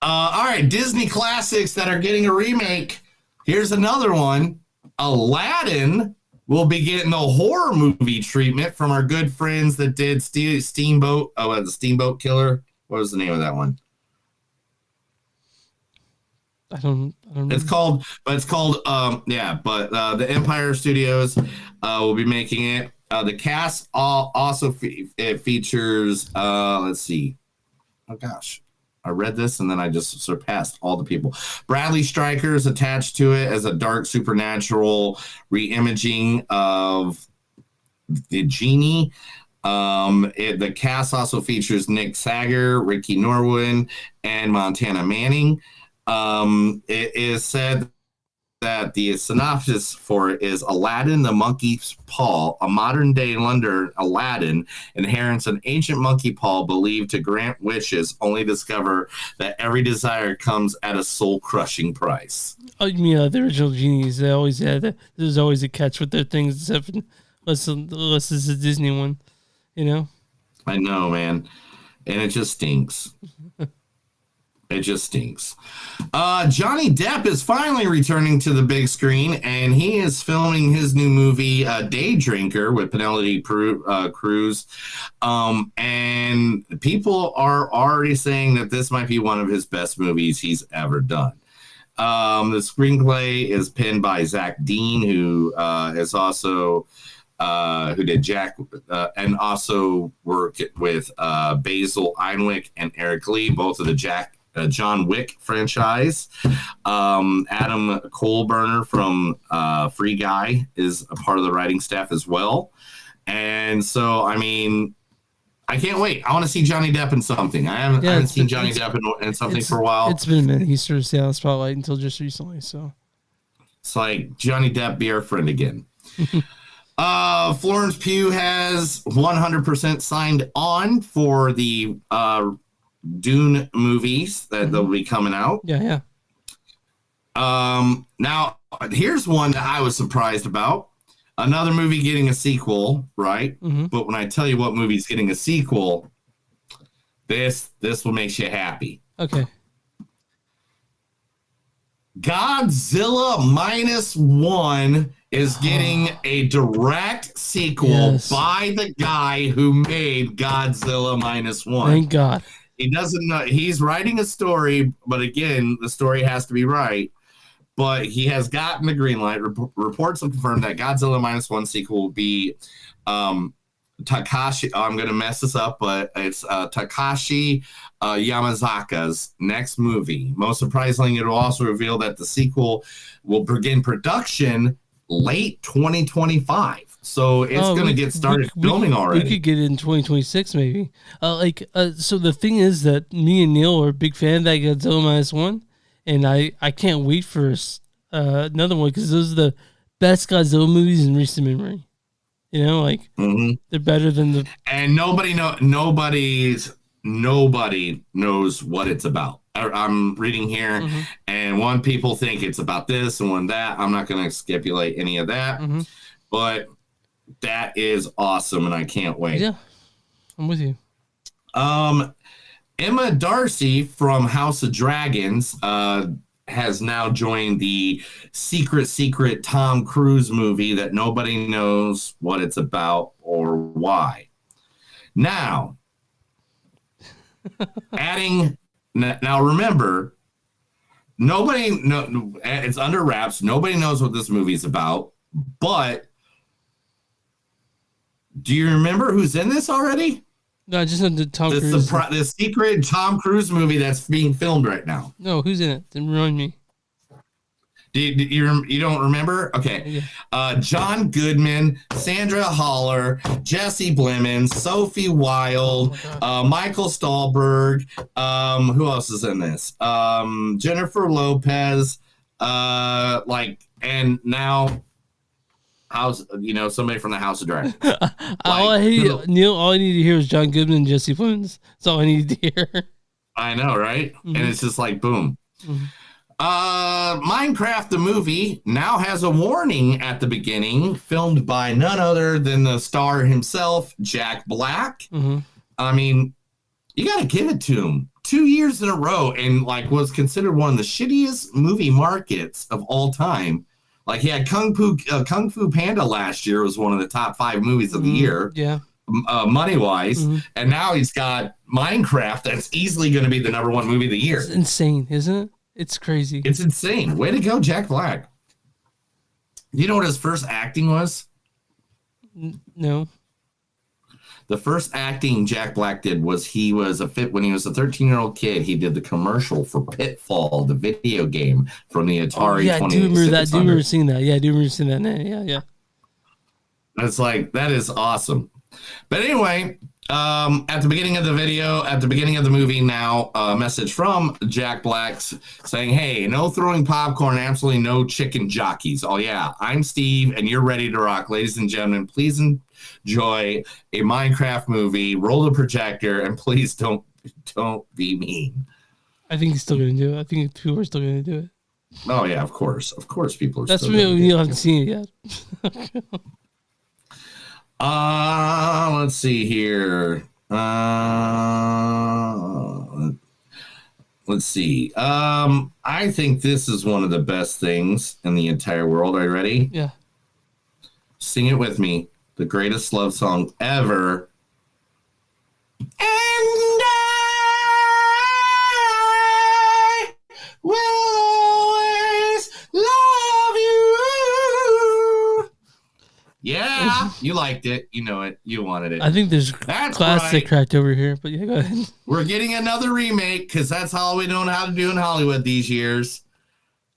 All right, Disney classics that are getting a remake. Here's another one. Aladdin will be getting a horror movie treatment from our good friends that did Steamboat. Oh, the Steamboat Killer. What was the name of that one? I don't know. It's called the Empire Studios will be making it. The cast also it features, let's see. Oh, gosh. I read this and then I just surpassed all the people. Bradley Stryker is attached to it as a dark supernatural reimaging of the genie. The cast also features Nick Sager, Ricky Norwood, and Montana Manning. It is said that the synopsis for it is Aladdin the Monkey's Paw, a modern-day London Aladdin, inherits an ancient monkey paw believed to grant wishes, only discover that every desire comes at a soul-crushing price. Oh, you mean the original genies? They always had there's always a catch with their things, except unless it's a Disney one, I know, man, and it just stinks. It just stinks. Johnny Depp is finally returning to the big screen, and he is filming his new movie, Day Drinker, with Penelope Cruz. And people are already saying that this might be one of his best movies he's ever done. The screenplay is penned by Zach Dean, who is also who did Jack and also worked with Basil Einwick and Eric Lee, both of the John Wick franchise. Adam Kohlberner from Free Guy is a part of the writing staff as well. And so, I mean, I can't wait. I want to see Johnny Depp in something. I haven't seen Johnny Depp in something for a while. It's been a minute. He sort of stayed on the spotlight until just recently. So it's like, Johnny Depp, be our friend again. Florence Pugh has 100% signed on for the Dune movies that they'll be coming out. Yeah. Now, here's one that I was surprised about. Another movie getting a sequel, right? Mm-hmm. But when I tell you what movie's getting a sequel, this will make you happy. Okay. Godzilla -1 is getting a direct sequel by the guy who made Godzilla -1. Thank God. He doesn't know. He's writing a story, but again, the story has to be right. But he has gotten the green light. Reports have confirmed that Godzilla -1 sequel will be Takashi. I'm going to mess this up, but it's Takashi Yamazaka's next movie. Most surprisingly, it will also reveal that the sequel will begin production late 2025. So it's going to get started filming already. We could get it in 2026 maybe. So the thing is that me and Neil are a big fan of that Godzilla -1, and I can't wait for another one because those are the best Godzilla movies in recent memory. They're better than the. And nobody knows what it's about. I'm reading here, and one people think it's about this and one that. I'm not going to stipulate any of that, but that is awesome, and I can't wait. Yeah, I'm with you. Emma Darcy from House of Dragons has now joined the secret Tom Cruise movie that nobody knows what it's about or why. Now, now remember, it's under wraps. Nobody knows what this movie is about. But do you remember who's in this already? No, I just know the Tom Cruise. The secret Tom Cruise movie that's being filmed right now. No, who's in it? Didn't remind me. You don't remember? Okay. John Goodman, Sandra Haller, Jesse Plemons, Sophie Wilde, Michael Stahlberg. Who else is in this? Jennifer Lopez. And now somebody from the House of Dragon. All I need to hear is John Goodman and Jesse Plemons. That's all I need to hear. I know, right? Mm-hmm. And it's just like boom. Mm-hmm. Minecraft the movie now has a warning at the beginning, filmed by none other than the star himself, Jack Black. Mm-hmm. I mean, you got to give it to him. 2 years in a row, and was considered one of the shittiest movie markets of all time. Like he had Kung Fu Panda last year, was one of the top 5 movies of the year. Yeah. Money wise, and now he's got Minecraft that's easily going to be the #1 movie of the year. It's insane, isn't it? It's crazy. It's insane. Way to go, Jack Black. You know what his first acting was? No. The first acting Jack Black did was when he was a 13-year-old kid, he did the commercial for Pitfall, the video game from the Atari. Yeah, I do remember that. I do remember seeing that. Yeah, I do remember seeing that. Yeah. It's like, that is awesome. But anyway, at the beginning of the movie now, a message from Jack Black saying, hey, no throwing popcorn, absolutely no chicken jockeys. Oh, yeah, I'm Steve, and you're ready to rock. Ladies and gentlemen, please enjoy a Minecraft movie. Roll the projector, and please don't be mean. I think he's still going to do it. I think people are still going to do it. Oh, yeah, of course. Of course people are That's still going to do it. You haven't seen it yet. Let's see here. Let's see. I think this is one of the best things in the entire world. Are you ready? Yeah. Sing it with me. The greatest love song ever. And I will always love you. Yeah, you liked it. You know it. You wanted it. I think there's classic cracked over here, but yeah, go ahead. We're getting another remake because that's all we know how to do in Hollywood these years.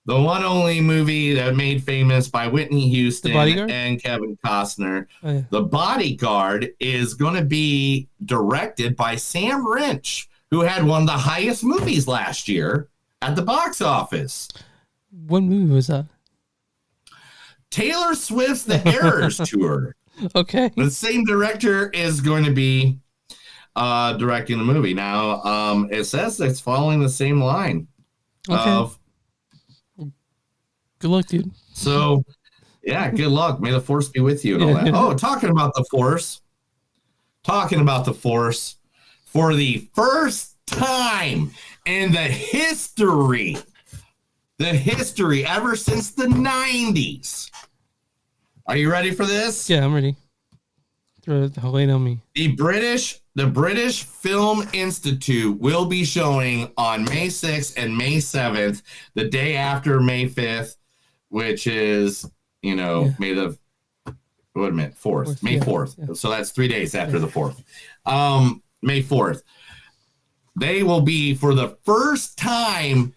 The one only movie that made famous by Whitney Houston and Kevin Costner. Oh, yeah. The Bodyguard is going to be directed by Sam Wrench, who had one of the highest movies last year at the box office. What movie was that? Taylor Swift's The Eras Tour. Okay. The same director is going to be directing the movie. Now, it says it's following the same line of... Good luck, dude. So, yeah, good luck. May the Force be with you and all that. Oh, talking about the Force. For the first time in the history ever since the 90s. Are you ready for this? Yeah, I'm ready. Throw it away on me. The British Film Institute will be showing on May 6th and May 7th, the day after May 5th, which is, May the 4th. May 4th. Yeah. So that's 3 days after the 4th. May 4th. They will be, for the first time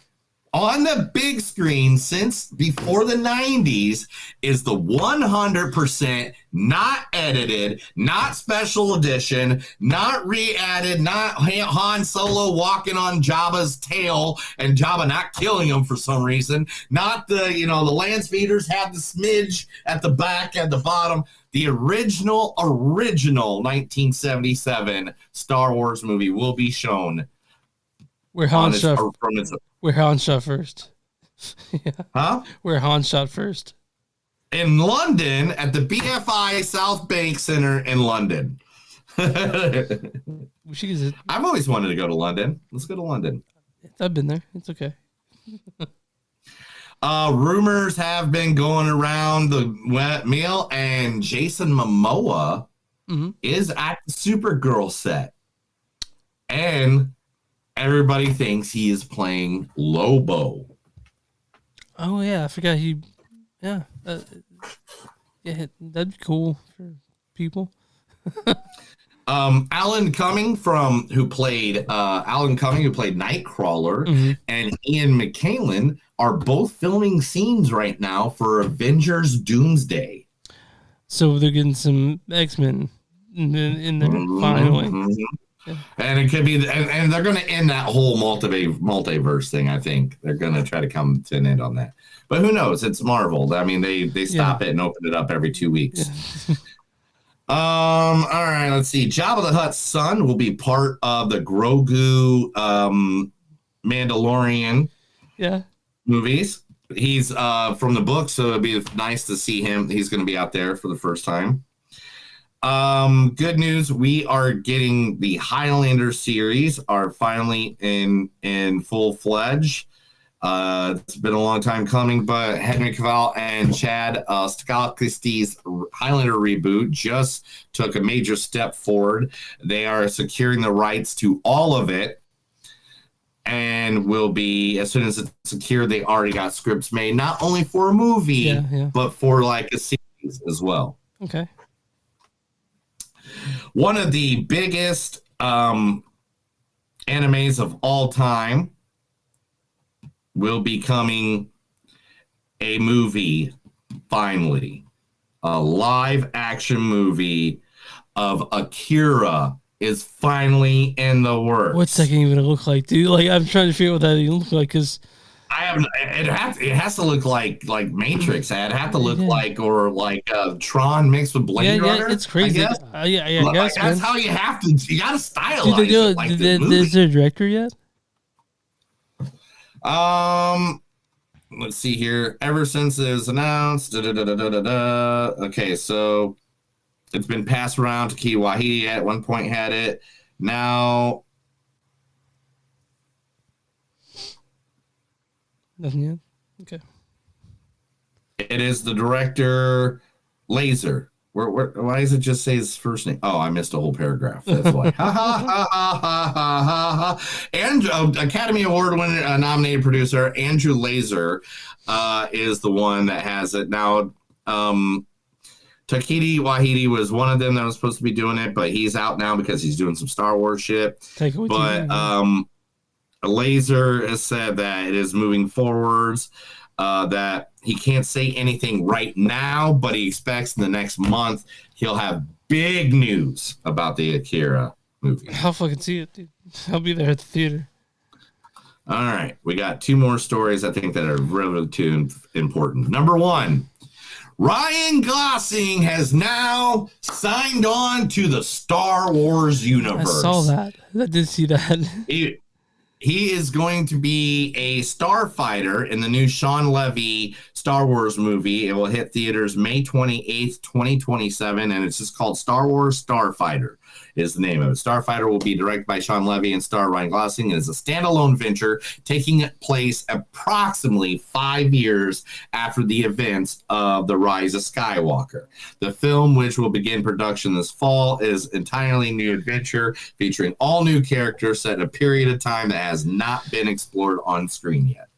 on the big screen since before the 90s, is the 100% not edited, not special edition, not re-added, not Han Solo walking on Jabba's tail and Jabba not killing him for some reason, not the land speeders have the smidge at the back, at the bottom. The original 1977 Star Wars movie will be shown. Where Han shot first. Yeah. Huh? Where Han shot first. In London, at the BFI South Bank Center in London. I've always wanted to go to London. Let's go to London. I've been there. It's okay. Rumors have been going around the wet meal, and Jason Momoa is at the Supergirl set. And everybody thinks he is playing Lobo. Oh yeah, I forgot he. Yeah, yeah, that'd be cool for people. Alan Cumming who played Nightcrawler, Mm-hmm. and Ian McKellen are both filming scenes right now for Avengers Doomsday. So they're getting some X-Men in there finally. Yeah. And it could be, and they're going to end that whole multiverse thing. I think they're going to try to come to an end on that. But who knows? It's Marvel. I mean, they stop it and open it up every 2 weeks. Yeah. All right, let's see. Jabba the Hutt's son will be part of the Grogu Mandalorian movies. He's from the book, so it'd be nice to see him. He's going to be out there for the first time. Good news, we are getting the Highlander series are finally in full-fledged. It's been a long time coming, but Henry Cavill and Chad Stahelski's Highlander reboot just took a major step forward. They are securing the rights to all of it, and will be, as soon as it's secured, they already got scripts made, not only for a movie, but for like a series as well. Okay. One of the biggest animes of all time will be coming a movie, finally. A live action movie of Akira is finally in the works. What's that even look like, dude? Like, I'm trying to figure out what that even looks like, because it has to look like Matrix. It have to look like Tron mixed with Blade Runner. It's crazy. I guess. I guess, that's how you have to. You got to stylize it like this movie. Is there a director yet? Let's see here. Ever since it was announced, okay, so it's been passed around to Taika Waititi. At one point had it. Now Nothing yet. Okay. It is the director, Laser. Why does it just say his first name? Oh, I missed a whole paragraph. That's why. And Academy Award winner, nominated producer Andrew Laser is the one that has it now. Taika Waititi was one of them that was supposed to be doing it, but he's out now because he's doing some Star Wars shit. Laser has said that it is moving forwards. That he can't say anything right now, but he expects in the next month he'll have big news about the Akira movie. I'll fucking see it, dude. I'll be there at the theater. All right, we got two more stories I think that are really too important. Number one, Ryan Gosling has now signed on to the Star Wars universe. I saw that. I did see that. He is going to be a starfighter in the new Sean Levy Star Wars movie. It will hit theaters May 28th, 2027, and it's just called Star Wars Starfighter is the name of it. Starfighter will be directed by Sean Levy and star Ryan Gosling. It is a standalone venture taking place approximately 5 years after the events of The Rise of Skywalker. The film, which will begin production this fall, is entirely new adventure featuring all new characters set in a period of time that has not been explored on screen yet.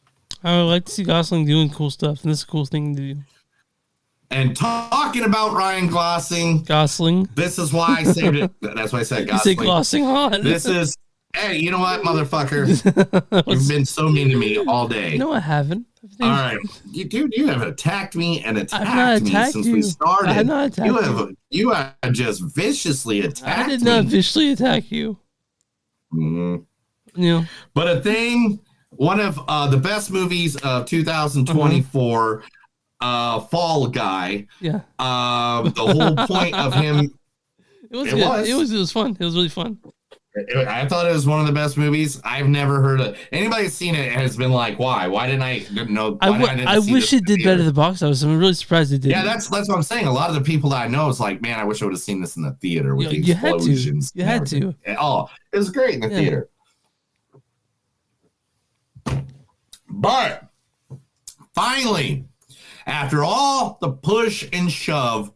I would like to see Gosling doing cool stuff, and this is a cool thing to do. And talking about Ryan Gosling, this is why I saved it. That's why I said Gosling. You say Gosling on. This is, hey, you know what, motherfucker? You've been so mean to me all day. No, I haven't. All right, you have attacked me and attacked me since we started. I have not attacked you have just viciously attacked me. I did not viciously attack you. Mm-hmm. Yeah. But one of the best movies of 2024. Fall Guy. Yeah. The whole point of him. It was fun. It was really fun. I thought it was one of the best movies. I've never heard of anybody who's seen it has been like, why? Why didn't I know? I wish it did better than the box office. I'm really surprised it did. Yeah, that's what I'm saying. A lot of the people that I know is like, man, I wish I would have seen this in the theater with the explosions. You had to. Oh, it was great in the theater. But finally, after all the push and shove,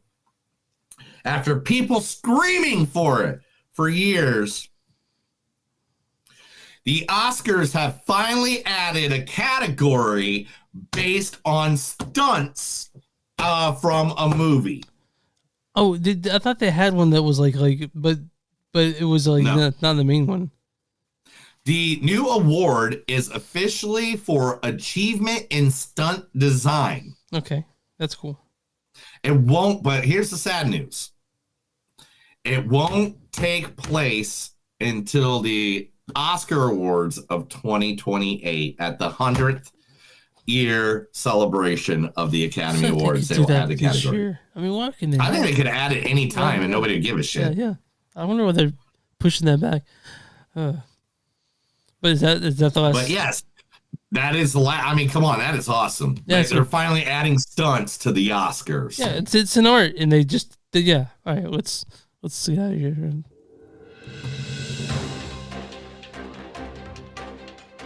after people screaming for it for years, the Oscars have finally added a category based on stunts from a movie. Oh, I thought they had one that was but it was not the main one. The new award is officially for achievement in stunt design. Okay, that's cool. It won't, but here's the sad news. It won't take place until the Oscar Awards of 2028 at the 100th year celebration of the Academy Awards. They will add the category. Year. I mean, why can they? I think they could add it any time and nobody would give a shit. Yeah. I wonder why they're pushing that back. But is that the last? But yes, that is the last. I mean, come on, that is awesome. Yeah, they're finally adding stunts to the Oscars. Yeah, it's an art, and they just All right, let's see how here.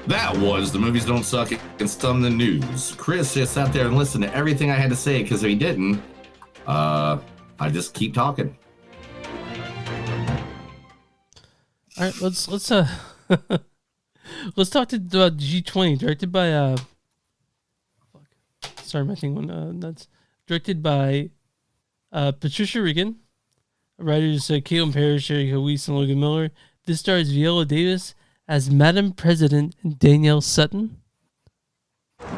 That was The Movies Don't Suck and Stun the News. Chris just sat there and listened to everything I had to say because if he didn't, I just keep talking. All right, let's let's talk about G20, directed by sorry, my thing went nuts. Directed by Patricia Regan, writers Caitlin Parrish, Erica Weiss, and Logan Miller. This stars Viola Davis as Madam President and Danielle Sutton.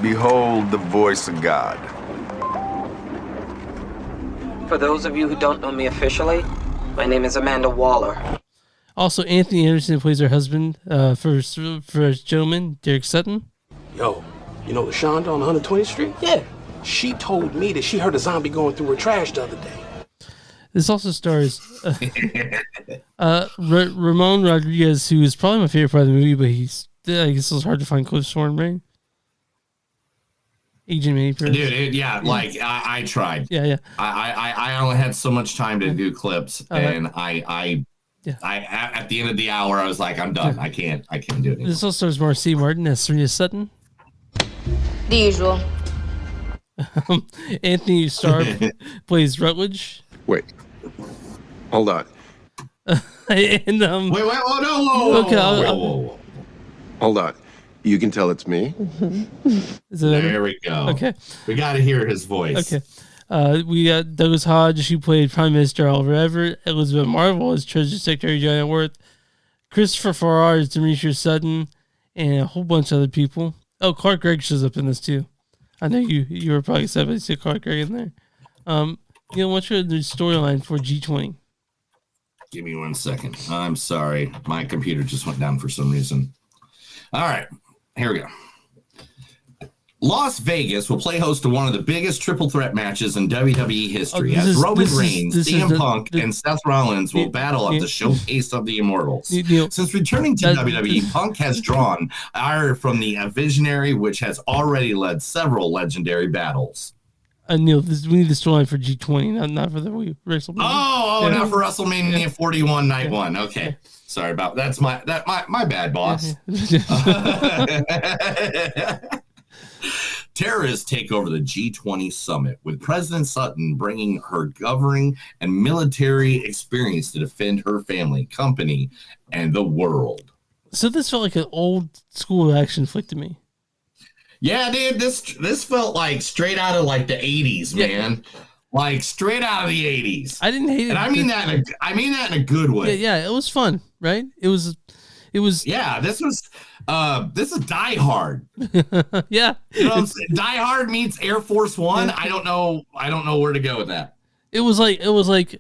Behold the voice of God. For those of you who don't know me officially, my name is Amanda Waller. Also, Anthony Anderson plays her husband, first gentleman, Derek Sutton. Yo, you know LaShonda on 120th Street? Yeah. She told me that she heard a zombie going through her trash the other day. This also stars Ramon Rodriguez, who is probably my favorite part of the movie, but I guess it was hard to find clips for him, right? Agent Manny Perez. Dude, I tried. Yeah. I only had so much time to do clips, and I at the end of the hour, I was like, I'm done. I can't do it anymore. This also stars Marcy Martin as Serena Sutton. The usual. Anthony Starr plays Rutledge. Wait. Hold on. And wait, oh no, whoa, okay, whoa. Hold on. You can tell it's me. There we go. Okay. We got to hear his voice. Okay. We got Douglas Hodge, who played Prime Minister Oliver Everett. Elizabeth Marvel as Treasury Secretary Janet Worth. Christopher Farrar as Demetrius Sutton. And a whole bunch of other people. Oh, Clark Gregg shows up in this too. I know you were probably excited to see Clark Gregg in there. What's your storyline for G20? Give me 1 second. I'm sorry. My computer just went down for some reason. All right. Here we go. Las Vegas will play host to one of the biggest triple threat matches in WWE history as Roman Reigns, CM Punk, and Seth Rollins will battle at the Showcase of the Immortals. Since returning to WWE, Punk has drawn ire from the Visionary, which has already led several legendary battles. Neil, we need the storyline for G20, not for the WrestleMania. Not for WrestleMania 41 Night 1. Okay. Sorry about that's my bad, boss. Terrorists take over the G20 summit, with President Sutton bringing her governing and military experience to defend her family, company, and the world. So this felt like an old school action flick to me. Yeah, dude, this felt like straight out of like the 80s, man. Like straight out of the 80s. I didn't hate it. And I mean that in a good way. Yeah, it was fun, right? It was Yeah, this is Die Hard. Yeah. You know what I'm saying? Die Hard meets Air Force One. I don't know where to go with that. It was like I was waiting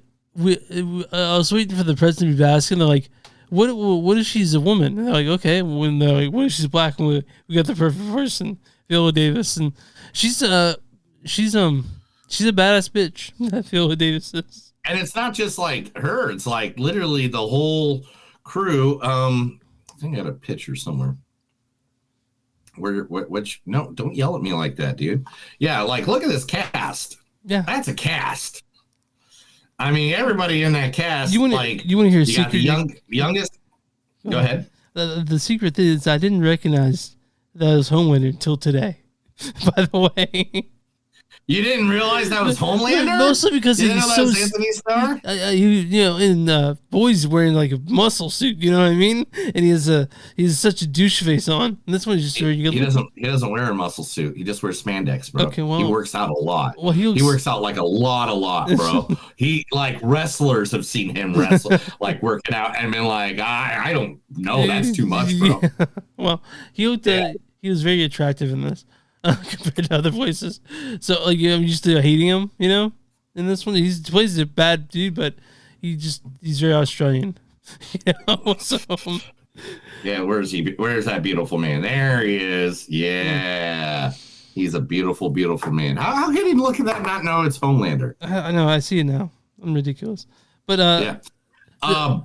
for the president to be asking. They're like, what if she's a woman? And they're like, okay. When they're like, what if she's black? And we got the perfect person, Viola Davis, and she's a badass bitch. That Viola Davis is. And it's not just like her; it's like literally the whole crew. I think I got a picture somewhere. No, don't yell at me like that, dude. Yeah, like look at this cast. Yeah, that's a cast. I mean, everybody in that cast. You want to hear a secret? The youngest. Go ahead. The secret is I didn't recognize that as Homelander until today. By the way. You didn't realize that was Homelander? Mostly because you didn't he's know so that was Anthony Starr? in Boys wearing like a muscle suit. You know what I mean? And he has such a douche face on. And this one's just very good. He doesn't wear a muscle suit. He just wears spandex, bro. Okay, well, he works out a lot. Well, he works out like a lot, bro. He like wrestlers have seen him wrestle, like working out, and been like, I don't know, that's too much, bro. Yeah. Well, he was very attractive in this. Compared to other voices, so like I'm used to hating him, in this one he plays a bad dude, but he's very Australian, So, yeah, where's that beautiful man? There he is. Yeah, he's a beautiful man. How can he look at that and not know it's Homelander? I know, I see it now. I'm ridiculous, but yeah.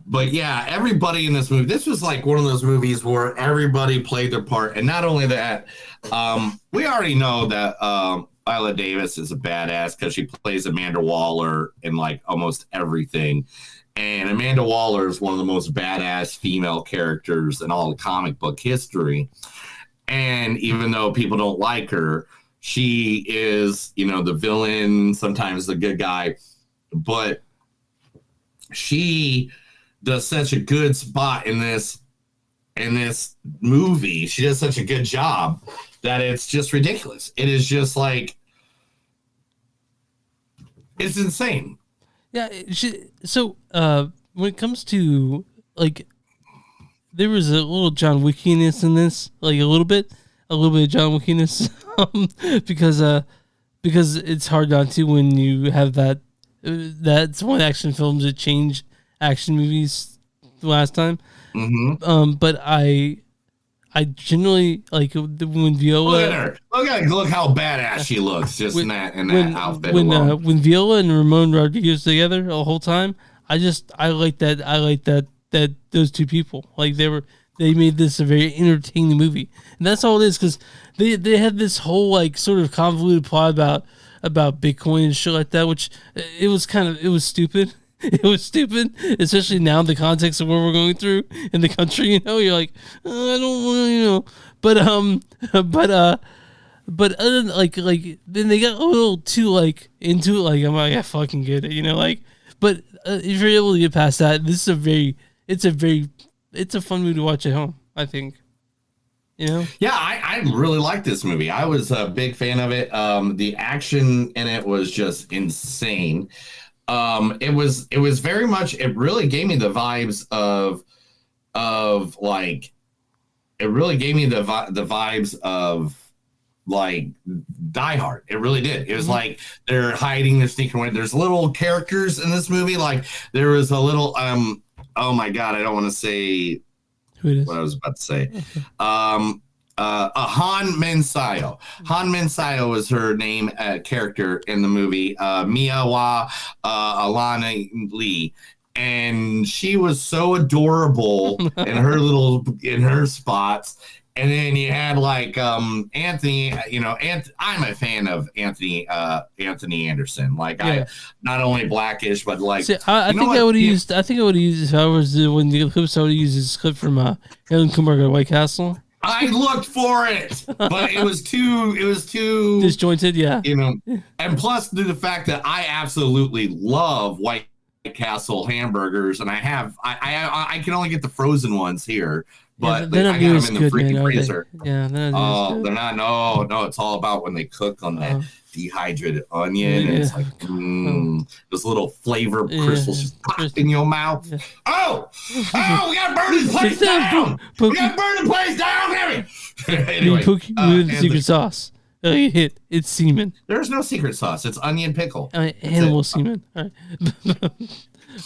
But yeah, everybody in this movie, this was like one of those movies where everybody played their part. And not only that, we already know that Viola Davis is a badass because she plays Amanda Waller in like almost everything. And Amanda Waller is one of the most badass female characters in all of comic book history. And even though people don't like her, she is, the villain, sometimes the good guy. But she does such a good spot in this movie. She does such a good job that it's just ridiculous. It is just like, it's insane. Yeah. So when it comes to like, there was a little John Wickiness in this, like a little bit of John Wickiness, because it's hard not to when you have that. That's one action films that changed action movies the last time. Mm-hmm. But I generally like when Viola. Look how badass she looks just in that outfit. When Viola and Ramon Rodriguez together the whole time, I like that those two people, like they made this a very entertaining movie, and that's all it is, because they had this whole like sort of convoluted plot about Bitcoin and shit like that, which it was stupid. It was stupid, especially now in the context of what we're going through in the country. You're like, I don't want to, but other than like then they got a little too like into it. Like I'm like, I fucking get it, But if you're able to get past that, this is it's a fun movie to watch at home, I think. Yeah, I really like this movie. I was a big fan of it. The action in it was just insane. It was very much, it really gave me the vibes of like, it really gave me the vibes of like Die Hard. It really did. It was like they're hiding, they're sneaking away. There's little characters in this movie. Like there was a little, oh my God, I don't want to say what I was about to say. Han Mensayo. Han Mensayo was her name, character in the movie. Miawa Alana Lee. And she was so adorable in her spots. And then you had like Anthony, I'm a fan of Anthony Anderson. Like I not only Blackish, but like I think I would have used if I was when the clips, I would have used this clip from Helen Kumar White Castle. I looked for it, but it was too disjointed, yeah. And plus the fact that I absolutely love White Castle hamburgers, and I can only get the frozen ones here. But they're not I got them in the good, freaking man, freezer. Yeah, they're not. They're not. No. It's all about when they cook on that dehydrated onion, and it's like those little flavor crystals just pop in your mouth. Yeah. Oh, we gotta burn this place down. We gotta burn the place down, Harry. Anyway, the secret sauce. It's semen. There's no secret sauce. It's onion pickle. Animal semen. All right. All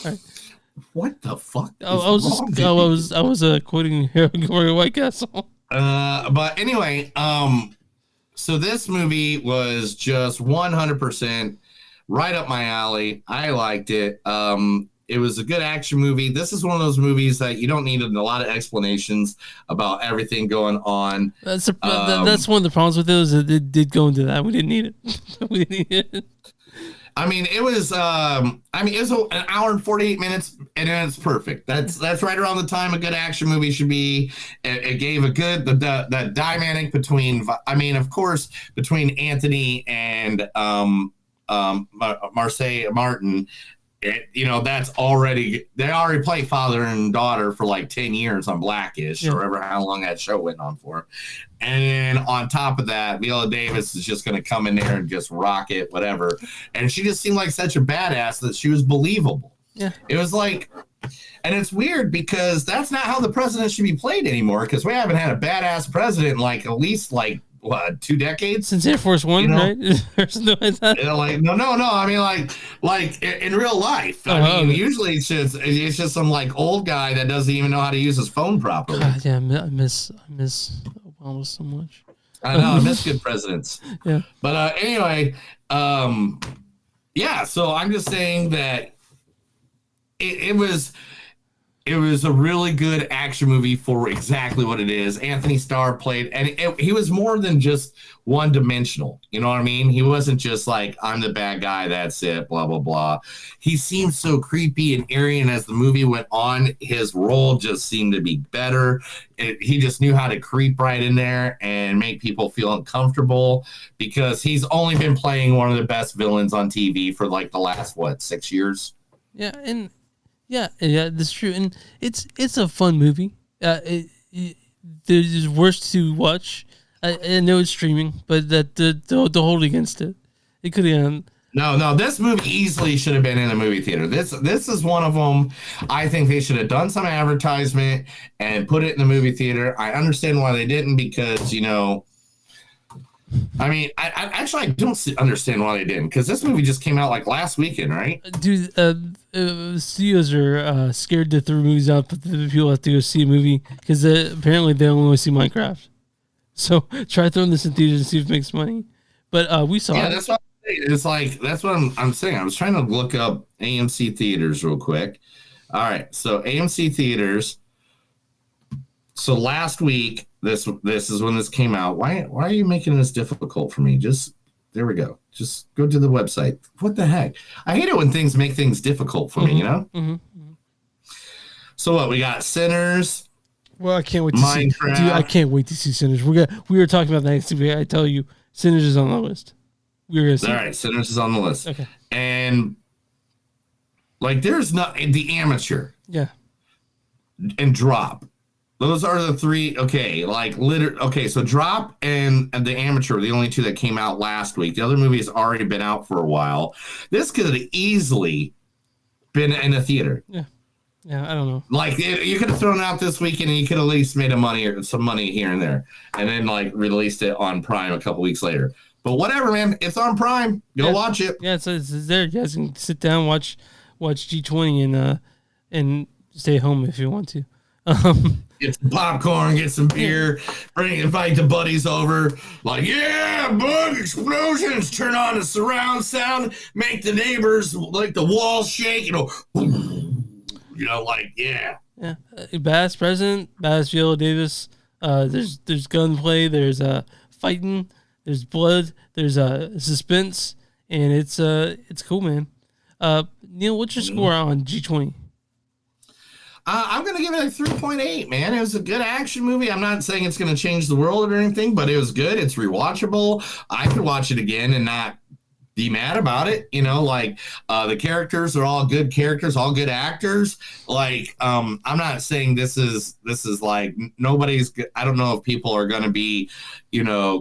right. What the fuck? I was quoting White Castle. But anyway, so this movie was just 100% right up my alley. I liked it. It was a good action movie. This is one of those movies that you don't need a lot of explanations about everything going on. That's one of the problems with it, is that it did go into that. We didn't need it. We didn't need it. I mean, it was. It was an hour and 48 minutes, and it's perfect. That's right around the time a good action movie should be. It gave a good the dynamic between. I mean, of course, between Anthony and Marseille Martin. That's already they already play father and daughter for like 10 years on Blackish or ever how long that show went on for. And then on top of that, Viola Davis is just going to come in there and just rock it, whatever. And she just seemed like such a badass that she was believable. Yeah. It was like, and it's weird because that's not how the president should be played anymore because we haven't had a badass president in like at least like, what, 2 decades since Air Force One, right? Or something like that. Like no. I mean, like in real life. I mean, usually it's just some like old guy that doesn't even know how to use his phone properly. God, yeah, I miss Obama so much. I know, I miss good presidents. Yeah, but anyway, yeah. So I'm just saying that it was a really good action movie for exactly what it is. Anthony Starr played, and he was more than just one-dimensional. You know what I mean? He wasn't just like, I'm the bad guy, that's it, blah, blah, blah. He seemed so creepy and eerie, and as the movie went on, his role just seemed to be better. He just knew how to creep right in there and make people feel uncomfortable because he's only been playing one of the best villains on TV for like the last, 6 years? Yeah, and yeah, that's true, and it's a fun movie. There's worse to watch. I know it's streaming, but the hold against it, it could have. No, this movie easily should have been in a movie theater. This is one of them. I think they should have done some advertisement and put it in the movie theater. I understand why they didn't because I mean, I don't understand why they didn't because this movie just came out like last weekend, right? Dude, studios are scared to throw movies out, but the people have to go see a movie because apparently they only want to see Minecraft. So try throwing this in theaters and see if it makes money. But we saw it. Yeah, that's what I'm saying. It's like that's what I'm saying. I was trying to look up AMC theaters real quick. All right, so AMC theaters. So last week, this is when this came out. Why are you making this difficult for me? There we go. Just go to the website. What the heck? I hate it when things make things difficult for me, you know? Mm-hmm. So what? We got Sinners. Well, I can't wait to see. Dude, I can't wait to see Sinners. We were talking about that next week. I tell you, Sinners is on the list. We're gonna see. All right, Sinners is on the list. Okay. And like, there's not The Amateur. Yeah. And Drop. Those are the three. Okay, okay. So Drop and The Amateur are the only two that came out last week. The other movie has already been out for a while. This could have easily been in a theater. Yeah, I don't know. Like you could have thrown it out this weekend, and you could have at least made some money here and there, and then like released it on Prime a couple weeks later. But whatever, man, it's on Prime. Go watch it. Yeah, it's there. You guys can sit down, watch G20, and stay home if you want to. Get some popcorn, get some beer, invite the buddies over. Like, yeah, bug explosions. Turn on the surround sound, make the neighbors like the walls shake. Like, yeah. Yeah, badass president, badass Viola Davis. There's gunplay, there's fighting, there's blood, there's suspense, and it's cool, man. Neil, what's your score on G20? I'm gonna give it a 3.8, man. It was a good action movie. I'm not saying it's gonna change the world or anything, but it was good. It's rewatchable. I could watch it again and not be mad about it. The characters are all good characters, all good actors. Like, I'm not saying this is like nobody's. I don't know if people are going to be,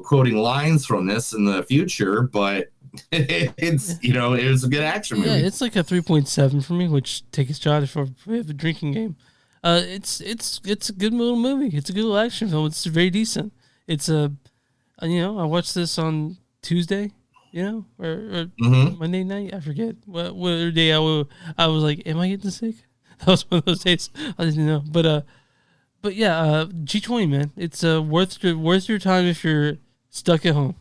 quoting lines from this in the future, but it's it was a good action movie. Yeah, it's like a 3.7 for me, which take a shot if we have a drinking game. It's a good little movie. It's a good little action film. It's very decent. It's I watched this on Tuesday. Or Monday night, I forget what day I was like, am I getting sick? That was one of those days I didn't know. But yeah, G20, man, it's worth your time if you're stuck at home,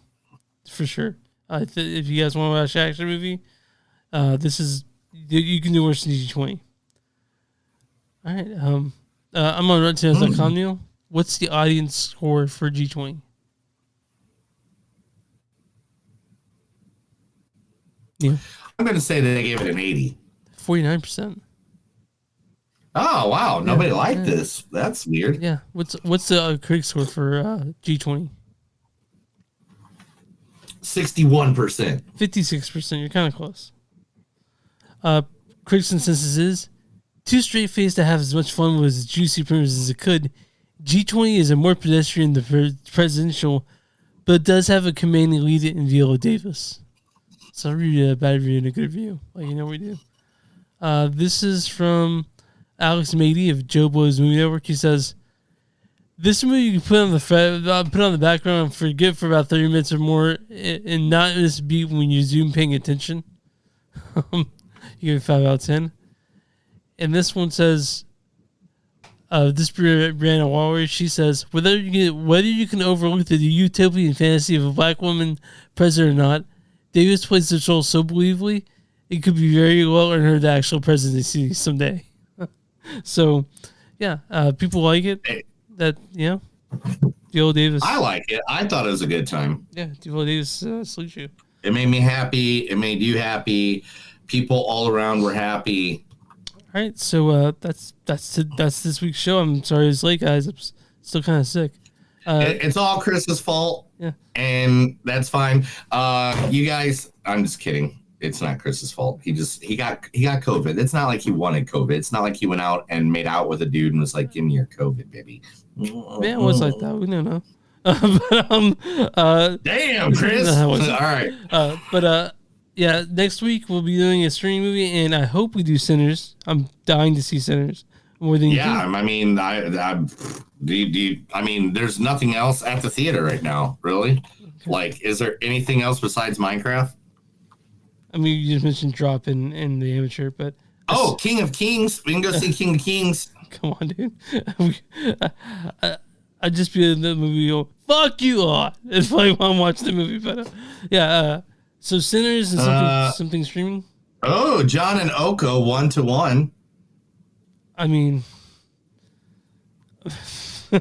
for sure. If you guys want to watch an action movie, this is you can do worse than G20. All right, I'm on RottTomatoes.com, Neil. What's the audience score for G20? Yeah. going to say that they gave it an 80. 49%. Oh wow! Nobody liked this. That's weird. Yeah. What's the critic score for G20? 61%. 56%. You're kind of close. Critics' consensus is too straight-faced to have as much fun with its juicy premise as it could. G20 is a more pedestrian than the presidential, but it does have a commanding lead in Viola Davis. So I'll read a bad review and a good review, like you know we do. This is from Alex Mady of Joe Blow's Movie Network. He says, "This movie you can put on the background and forget for about 30 minutes or more, and not miss a beat when you zoom paying attention." You give it 5 out of 10. And this one says, this Brianna Waller, she says, whether you can overlook the utopian fantasy of a black woman president or not, Davis plays this role so believably, it could be very well earn her the actual presidency someday. So, yeah, people like it. That, you know, Viola Davis. I like it. I thought it was a good time. Yeah, Viola Davis salutes you. It made me happy. It made you happy. People all around were happy. All right, so that's this week's show. I'm sorry it's late, guys. I'm still kind of sick. It's all Chris's fault. Yeah, and that's fine. You guys, I'm just kidding. It's not Chris's fault. He got COVID. It's not like he wanted COVID. It's not like he went out and made out with a dude and was like, "Give me your COVID, baby." Yeah, it was like that. We don't know. Damn, Chris. All right. Yeah, next week we'll be doing a streaming movie, and I hope we do Sinners. I'm dying to see Sinners more than you. Yeah, I mean, I mean, there's nothing else at the theater right now, really. Okay. Like, is there anything else besides Minecraft? I mean, you just mentioned Drop in the amateur, but King of Kings. We can go see King of Kings. Come on, dude. I'd just be in the movie. Go, fuck you all. It's like I'm watching the movie, but yeah. So Sinners and something streaming. Oh, John and Oko 1-to-1. I mean, I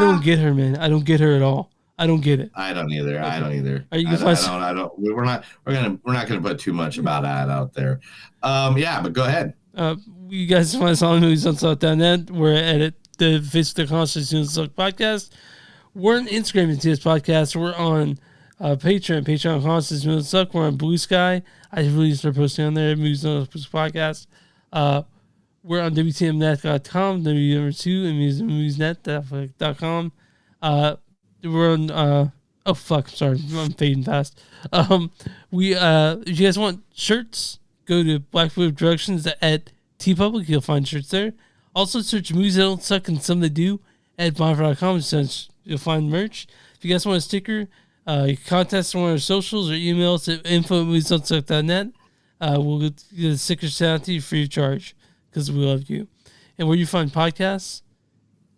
don't get her, man. I don't get her at all. I don't get it. I don't either. I don't either. Are you I don't. We're not gonna put too much about that out there. Yeah, but go ahead. You guys find us on moviesunsuck.net. We're at the Facebook.com/Suck Podcast. We're on Instagram at TS Podcast. We're on Patreon.com/Suck. We're on Blue Sky. I really start posting on there. Movies on Podcast. We're on WTMnet.com, W2, and moviesnet.com. We're on oh fuck, sorry, I'm fading fast. If you guys want shirts, go to Blackwood Productions at TeePublic. You'll find shirts there. Also search Movies That Don't Suck and Some That Do at bonfire.com. You'll find merch. If you guys want a sticker, you can contact us on our socials or email us at info@moviesdon'tsuck.net. We'll get the sticker sent out to you free of charge because we love you. And where you find podcasts,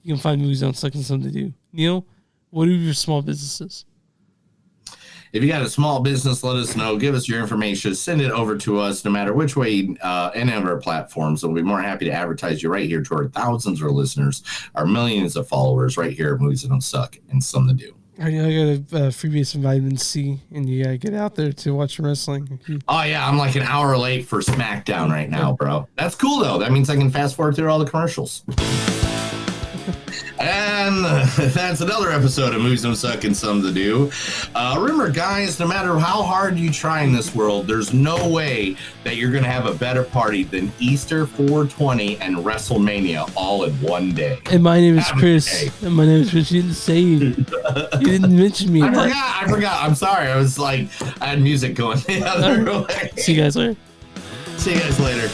you can find Movies That Don't Suck and Some That Do. Neil, what are your small businesses? If you got a small business, let us know. Give us your information. Send it over to us, no matter which way, any of our platforms. And we'll be more happy to advertise you right here to our thousands of listeners, our millions of followers right here at Movies That Don't Suck and Some That Do. I got a freebie some vitamin C, and you gotta get out there to watch wrestling. Oh yeah, I'm like an hour late for SmackDown right now, bro. That's cool though. That means I can fast forward through all the commercials. And that's another episode of Movies Don't Suck and Some to Do. Remember, guys, no matter how hard you try in this world, there's no way that you're going to have a better party than Easter 420 and WrestleMania all in one day. And my name is Chris. And my name is Chris. You didn't say you didn't mention me. I forgot. I'm sorry. I was like, I had music going the other way. See you guys later. See you guys later.